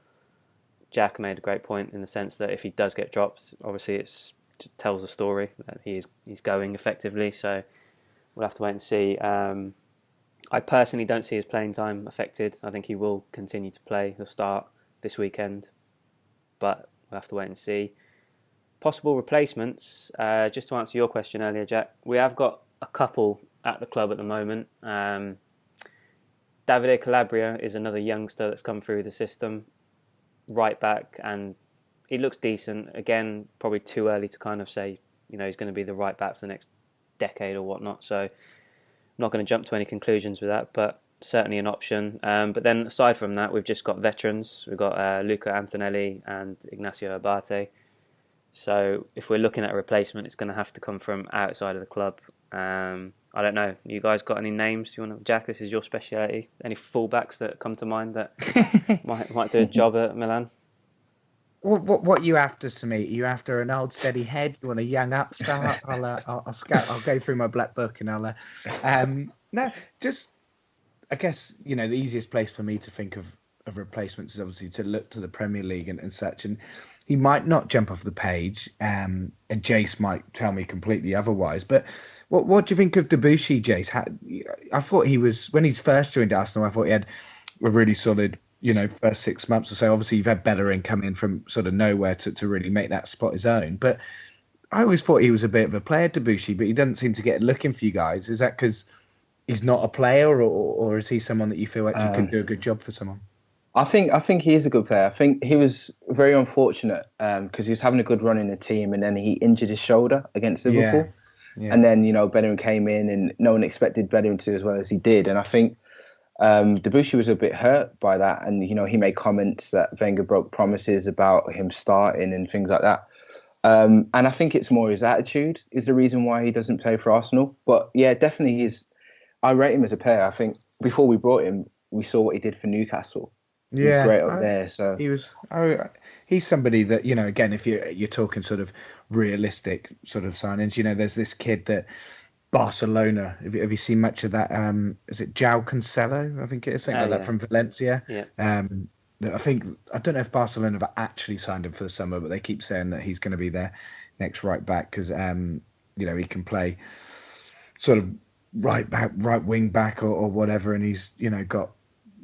Jack made a great point in the sense that if he does get dropped, obviously it tells a story that he's going effectively. So we'll have to wait and see. I personally don't see his playing time affected. I think he will continue to play. He'll start this weekend, but we'll have to wait and see. Possible replacements, just to answer your question earlier, Jack, we have got a couple at the club at the moment. Davide Calabria is another youngster that's come through the system, right back, and he looks decent. Again, probably too early to kind of say, he's going to be the right back for the next decade or whatnot. So I'm not going to jump to any conclusions with that, but certainly an option. But then aside from that, we've just got veterans. We've got Luca Antonelli and Ignacio Abate. So if we're looking at a replacement, it's going to have to come from outside of the club. I don't know. You guys got any names? Jack, this is your speciality. Any fullbacks that come to mind that might do a job at Milan? What you after, Sumeet? You after an old steady head? You want a young upstart? I'll scout. I'll go through my black book and I'll. No, just I guess the easiest place for me to think of replacements is obviously to look to the Premier League and such. And he might not jump off the page, and Jace might tell me completely otherwise. But what do you think of Debuchy, Jace? I thought he was, when he first joined Arsenal, I thought he had a really solid, first 6 months or so. Obviously, you've had Bellerin come in from sort of nowhere to really make that spot his own. But I always thought he was a bit of a player, Debuchy, but he doesn't seem to get looking for you guys. Is that because he's not a player, or is he someone that you feel actually can do a good job for someone? I think he is a good player. I think he was very unfortunate because he was having a good run in the team, and then he injured his shoulder against Liverpool. Yeah. And then Bellerin came in, and no one expected Bellerin to do as well as he did. And I think Debuchy was a bit hurt by that, and he made comments that Wenger broke promises about him starting and things like that. And I think it's more his attitude is the reason why he doesn't play for Arsenal. But yeah, definitely I rate him as a player. I think before we brought him, we saw what he did for Newcastle. He was great up there. So he's somebody that again, if you're talking sort of realistic sort of signings, there's this kid that Barcelona. Have you seen much of that? Is it João Cancelo? I think it is something like that from Valencia. Yeah. I don't know if Barcelona have actually signed him for the summer, but they keep saying that he's going to be their next right back because he can play sort of right back, right wing back or whatever, and he's got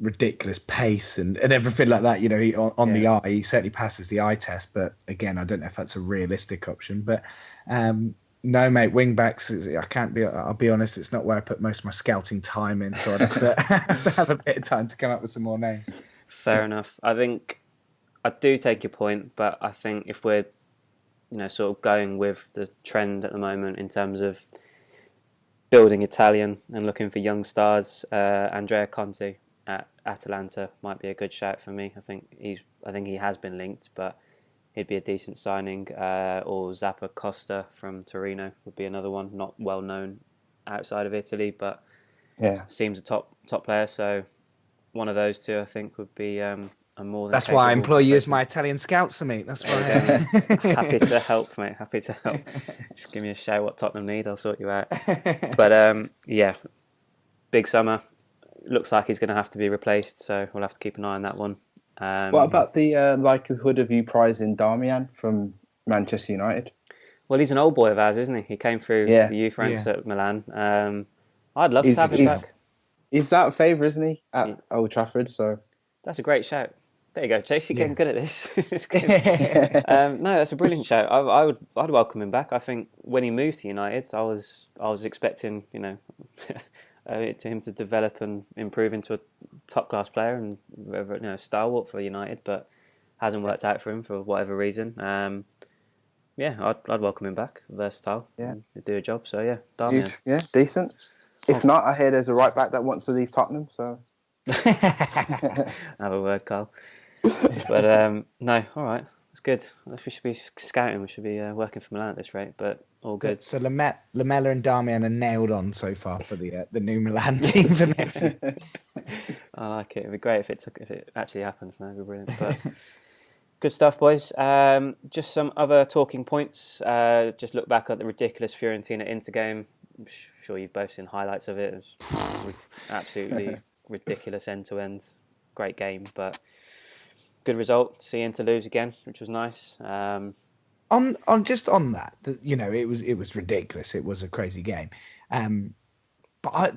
ridiculous pace and everything like that. He on the eye, he certainly passes the eye test. But again, I don't know if that's a realistic option. But no, mate, wing backs. I can't be. I'll be honest. It's not where I put most of my scouting time in. So I'd have to have a bit of time to come up with some more names. Fair enough. I think I do take your point, but I think if we're sort of going with the trend at the moment in terms of building Italian and looking for young stars, Andrea Conte at Atalanta might be a good shout for me. I think he has been linked, but he'd be a decent signing. Or Zappa Costa from Torino would be another one, not well known outside of Italy, but seems a top player. So one of those two, I think, would be a more than. That's why I employ you as my Italian scouts, mate. That's why. Happy to help, mate. Happy to help. Just give me a shout what Tottenham need. I'll sort you out. But big summer. Looks like he's going to have to be replaced, so we'll have to keep an eye on that one. What about the likelihood of you prizing Darmian from Manchester United? Well, he's an old boy of ours, isn't he? He came through the youth ranks at Milan. I'd love to have him back. He's out of favour, isn't he, at Old Trafford? So that's a great shout. There you go, Chase. You're getting good at this. No, that's a brilliant shout. I'd welcome him back. I think when he moved to United, I was expecting to him to develop and improve into a top class player and stalwart for United, but hasn't worked out for him for whatever reason. I'd welcome him back. Versatile, he'd do a job. So yeah, Darmian. Yeah, decent. If not, I hear there's a right back that wants to leave Tottenham. So have a word, Carl. But no, all right. It's good. We should be scouting. We should be working for Milan at this rate, but all good. So Lamela and Darmian are nailed on so far for the new Milan team for next year. I like it. It'd be great if it actually happens. That'd be brilliant. But good stuff, boys. Just some other talking points. Just look back at the ridiculous Fiorentina-Inter game. I'm sure you've both seen highlights of it. It was absolutely ridiculous end to end. Great game, but. Good result to see Inter lose again, which was nice. On that, it was ridiculous. It was a crazy game. But I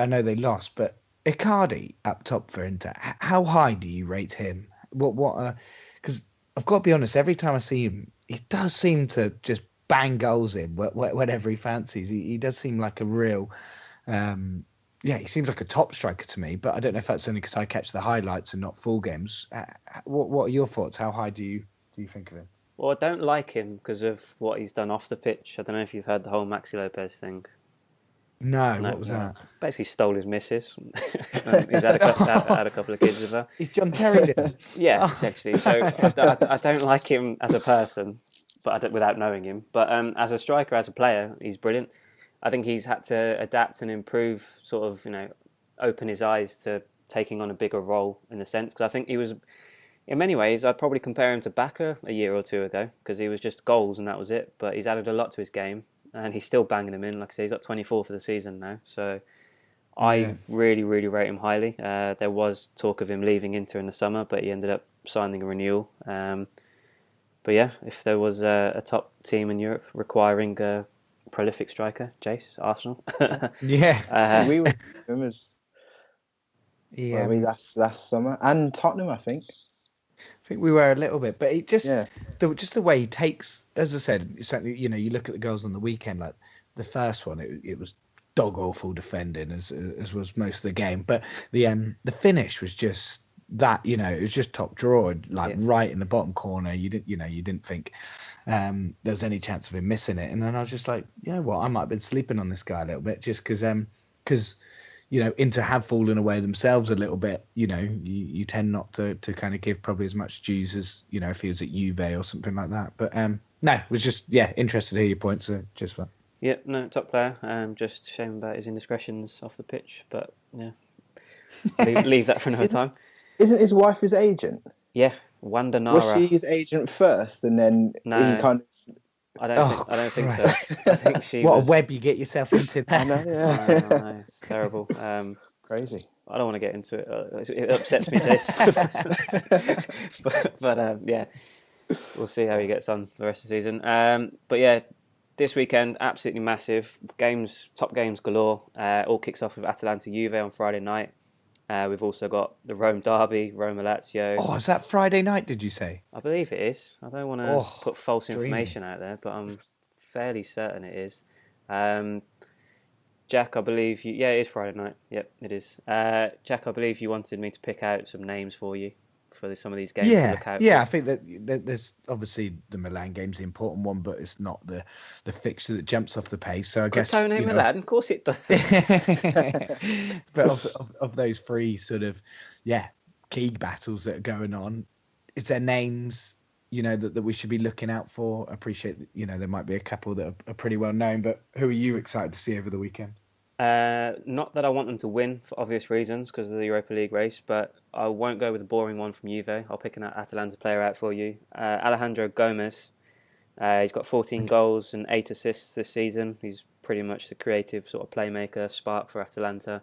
know they lost, but Icardi up top for Inter. How high do you rate him? What? Because I've got to be honest. Every time I see him, he does seem to just bang goals in whenever he fancies. He does seem like a real. He seems like a top striker to me, but I don't know if that's only because I catch the highlights and not full games. What are your thoughts? How high do you think of him? Well, I don't like him because of what he's done off the pitch. I don't know if you've heard the whole Maxi Lopez thing. No, what was that? Basically stole his missus. He's had a couple of kids with her. He's John Terry. Yeah, essentially. So I don't like him as a person, but without knowing him. But as a striker, as a player, he's brilliant. I think he's had to adapt and improve, sort of, open his eyes to taking on a bigger role in a sense. Because I think he was, in many ways, I'd probably compare him to Baka a year or two ago because he was just goals and that was it. But he's added a lot to his game and he's still banging them in. Like I say, he's got 24 for the season now. So I really, really rate him highly. There was talk of him leaving Inter in the summer, but he ended up signing a renewal. But yeah, if there was a top team in Europe requiring a prolific striker, Jace, Arsenal. We were last summer, and Tottenham, I think. I think we were a little bit, but it just the way he takes, as I said, certainly you look at the goals on the weekend, like the first one, it was dog awful defending as was most of the game, but the finish was just that, it was just top drawer, right in the bottom corner. You didn't think there was any chance of him missing it, and then I was just like, I might have been sleeping on this guy a little bit just because Inter have fallen away themselves a little bit. You tend not to kind of give probably as much dues as if he was at Juve or something like that. But no, it was just interested to hear your points. So just that. Yeah, no, top player. Just shame about his indiscretions off the pitch, but yeah, leave that for another time. Isn't his wife his agent? Yeah, Wanda Nara. Was she his agent first, and then he kind of? I don't think so. I think she. What a web you get yourself into there. I know, it's terrible. Crazy. I don't want to get into it. It upsets me, Chase. but yeah, we'll see how he gets on the rest of the season. But yeah, this weekend absolutely massive top games galore. All kicks off with Atalanta Juve on Friday night. We've also got the Rome derby, Roma Lazio. Oh, is that Friday night, did you say? I believe it is. I don't want to put false information out there, but I'm fairly certain it is. Jack, I believe you... Yeah, it is Friday night. Yep, it is. Jack, I believe you wanted me to pick out some names for you for some of these games to look out for. Yeah, I think that there's obviously the Milan game's the important one, but it's not the fixture that jumps off the page. So I guess Milan, of course it does. But of those three sort of key battles that are going on, is there names that we should be looking out for? I appreciate that, there might be a couple that are pretty well known, but who are you excited to see over the weekend? Not that I want them to win for obvious reasons because of the Europa League race, but I won't go with a boring one from Juve. I'll pick an Atalanta player out for you. Alejandro Gomez. He's got 14 goals and 8 assists this season. He's pretty much the creative sort of playmaker spark for Atalanta.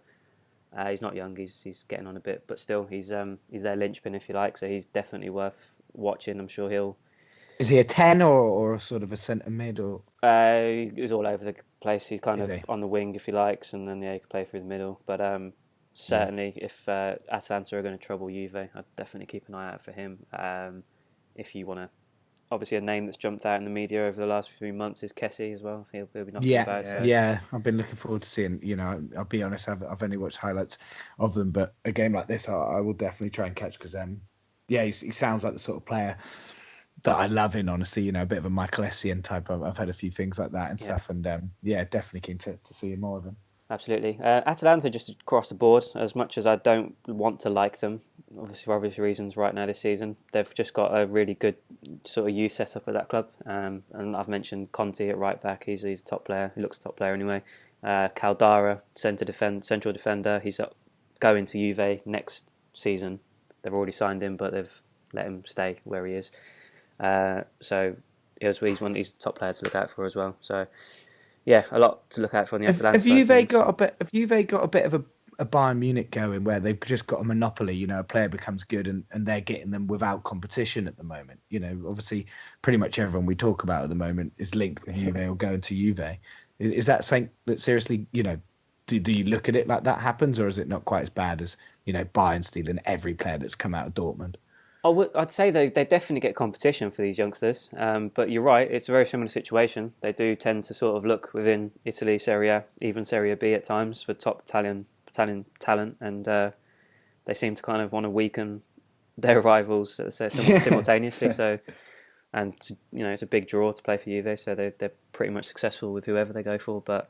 He's not young. He's getting on a bit, but still, he's their linchpin if you like. So he's definitely worth watching. I'm sure he'll. Is he a 10 or sort of a centre mid or? He's all over the place. He's kind of on the wing if he likes, and then he can play through the middle. But certainly, if Atalanta are going to trouble Juve, I'd definitely keep an eye out for him. If you want to obviously a name that's jumped out in the media over the last few months is Kessie as well. He'll be knocking Yeah, about. So. yeah. I've been looking forward to seeing. I'll be honest. I've only watched highlights of them, but a game like this, I will definitely try and catch because he sounds like the sort of player that I love in, honestly, a bit of a Michael Essien type. I've had a few things like that and stuff, and definitely keen to see more of him. Absolutely. Atalanta just across the board, as much as I don't want to like them, obviously for obvious reasons right now this season, they've just got a really good sort of youth setup at that club. And I've mentioned Conti at right back, he's a top player, he looks a top player anyway. Caldara, central defender, he's going to Juve next season. They've already signed him, but they've let him stay where he is. So he's one of these top players to look out for as well. So yeah, a lot to look out for on the Atalanta. Have Juve got a bit of a Bayern Munich going where they've just got a monopoly? A player becomes good and they're getting them without competition at the moment. Obviously, pretty much everyone we talk about at the moment is linked with Juve or going to Juve. Is that something that seriously, do you look at it like that happens, or is it not quite as bad as Bayern stealing every player that's come out of Dortmund? I'd say they definitely get competition for these youngsters, but you're right, it's a very similar situation. They do tend to sort of look within Italy, Serie A, even Serie B at times for top Italian talent, and they seem to kind of want to weaken their rivals simultaneously. So, and it's a big draw to play for Juve, so they're pretty much successful with whoever they go for. But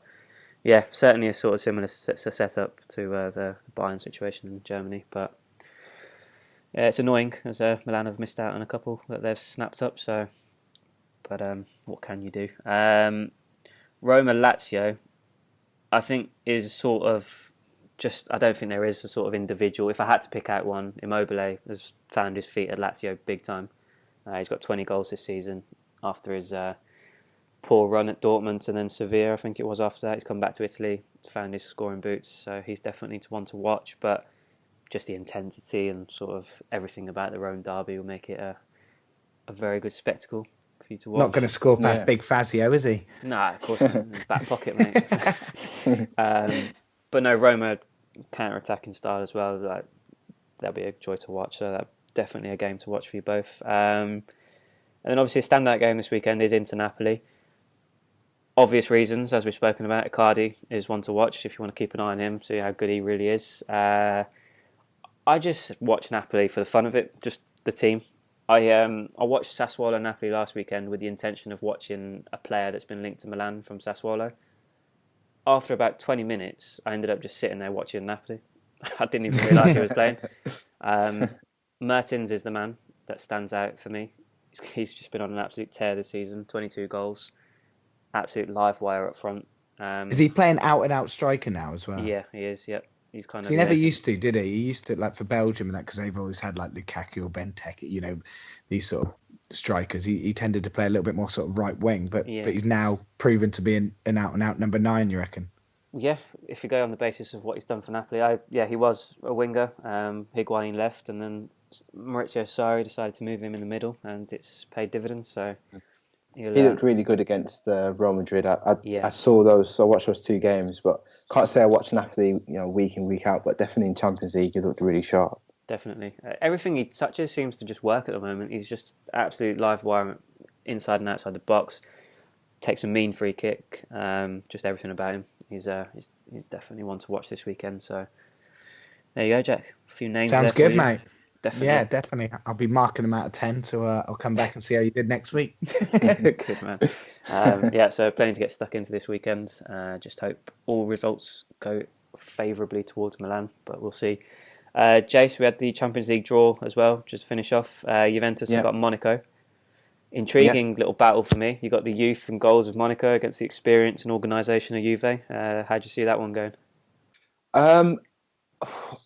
yeah, certainly a sort of similar setup to the Bayern situation in Germany, but. Yeah, it's annoying as Milan have missed out on a couple that they've snapped up. So, but what can you do? Roma Lazio, I think is sort of just. I don't think there is a sort of individual. If I had to pick out one, Immobile has found his feet at Lazio big time. He's got 20 goals this season after his poor run at Dortmund and then Sevilla. I think it was after that. He's come back to Italy, found his scoring boots. So he's definitely one to watch, but. Just the intensity and sort of everything about the Rome derby will make it a very good spectacle for you to watch. Not going to score past Big Fazio, is he? Nah, of course, in his back pocket, mate. But no, Roma counter-attacking style as well. That'll be a joy to watch. So that's definitely a game to watch for you both. And then obviously a standout game this weekend is Inter Napoli. Obvious reasons, as we've spoken about. Icardi is one to watch if you want to keep an eye on him, see how good he really is. I just watch Napoli for the fun of it, just the team. I watched Sassuolo Napoli last weekend with the intention of watching a player that's been linked to Milan from Sassuolo. After about 20 minutes, I ended up just sitting there watching Napoli. I didn't even realise he was playing. Mertens is the man that stands out for me. He's just been on an absolute tear this season, 22 goals, absolute live wire up front. Is he playing out-and-out striker now as well? Yeah, he is, yep. He's kind of. He never used to, did he? He used to, like for Belgium and that, because they've always had like Lukaku or Benteke, these sort of strikers. He tended to play a little bit more sort of right wing, but he's now proven to be an out and out number 9. You reckon? Yeah, if you go on the basis of what he's done for Napoli, he was a winger. Higuain left, and then Maurizio Sarri decided to move him in the middle, and it's paid dividends. So he looked really good against Real Madrid. I saw those. So I watched those 2 games, but. Can't say I watch Napoli, week in, week out, but definitely in Champions League, he looked really sharp. Definitely. Everything he touches seems to just work at the moment. He's just absolute live wire inside and outside the box. Takes a mean free kick. Just everything about him. He's definitely one to watch this weekend. So there you go, Jack. A few names. Sounds good, mate. Definitely. Yeah, definitely. I'll be marking them out of 10, so I'll come back and see how you did next week. Good, man. So plenty to get stuck into this weekend. Just hope all results go favourably towards Milan, but we'll see. Jace, we had the Champions League draw as well, just finish off. Juventus have got Monaco. Intriguing little battle for me. You got the youth and goals of Monaco against the experience and organisation of Juve. How do you see that one going?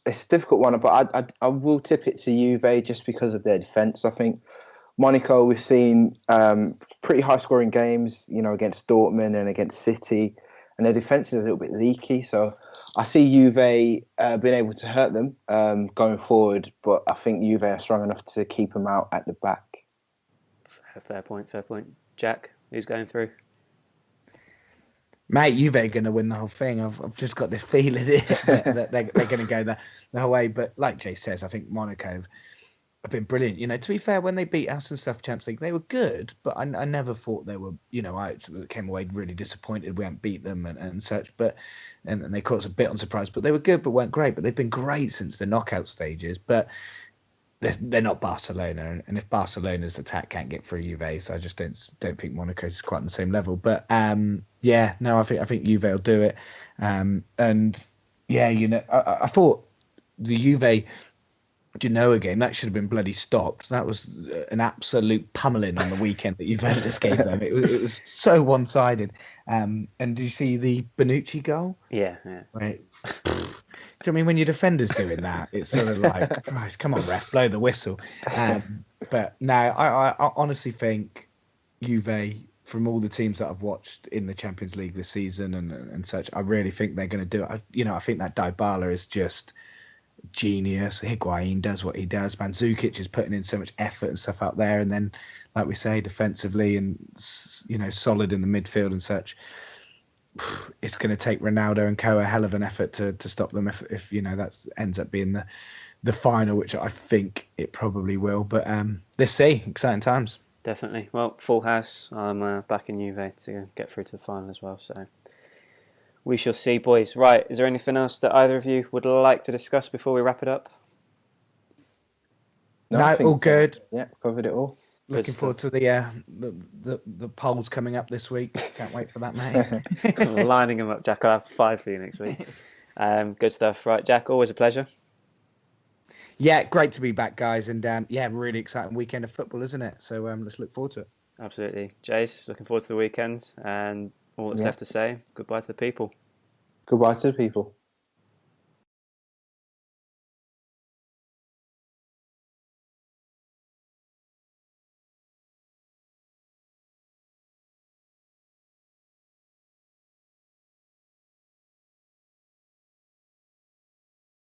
It's a difficult one, but I will tip it to Juve just because of their defence. I think Monaco, we've seen pretty high-scoring games, against Dortmund and against City, and their defence is a little bit leaky. So I see Juve being able to hurt them going forward, but I think Juve are strong enough to keep them out at the back. Fair point. Jack, who's going through? Mate, Juve are going to win the whole thing. I've just got this feeling that they're going to go the whole way. But like Jay says, I think Monaco have been brilliant. You know, to be fair, when they beat us and stuff, Champions League, they were good, but I never thought they were. You know, I came away really disappointed we hadn't beat them and such. But and they caught us a bit on surprise. But they were good, but weren't great. But they've been great since the knockout stages. But they're not Barcelona, and if Barcelona's attack can't get through Juve, so I just don't think Monaco's quite on the same level. But yeah, no, I think Juve will do it. And yeah, you know, I thought the Juve Genoa game, that should have been bloody stopped. That was an absolute pummeling on the weekend that Juventus gave them. It was so one-sided. And do you see the Bonucci goal? Yeah. Right. Do you know what I mean? When your defender's doing that, it's sort of like, Christ, come on, ref, blow the whistle. But no, I honestly think Juve, from all the teams that I've watched in the Champions League this season and such, I really think they're going to do it. You know, I think that Dybala is just genius. Higuain does what he does. Mandzukic is putting in so much effort and stuff out there, and then, like we say, defensively and, you know, solid in the midfield and such. It's going to take Ronaldo and co a hell of an effort to stop them if you know that ends up being the final, which I think it probably will. But let's see. Exciting times. Definitely. Well, full house. I'm back in Juve to get through to the final as well. So we shall see, boys. Right, is there anything else that either of you would like to discuss before we wrap it up? No, all good. Yeah, covered it all. Looking forward to the polls coming up this week. Can't wait for that, mate. Lining them up, Jack. I'll have 5 for you next week. Good stuff. Right, Jack, always a pleasure. Yeah, great to be back, guys. And yeah, really exciting weekend of football, isn't it? So let's look forward to it. Absolutely. Jace, looking forward to the weekend. And all that's left to say, goodbye to the people. Goodbye to the people.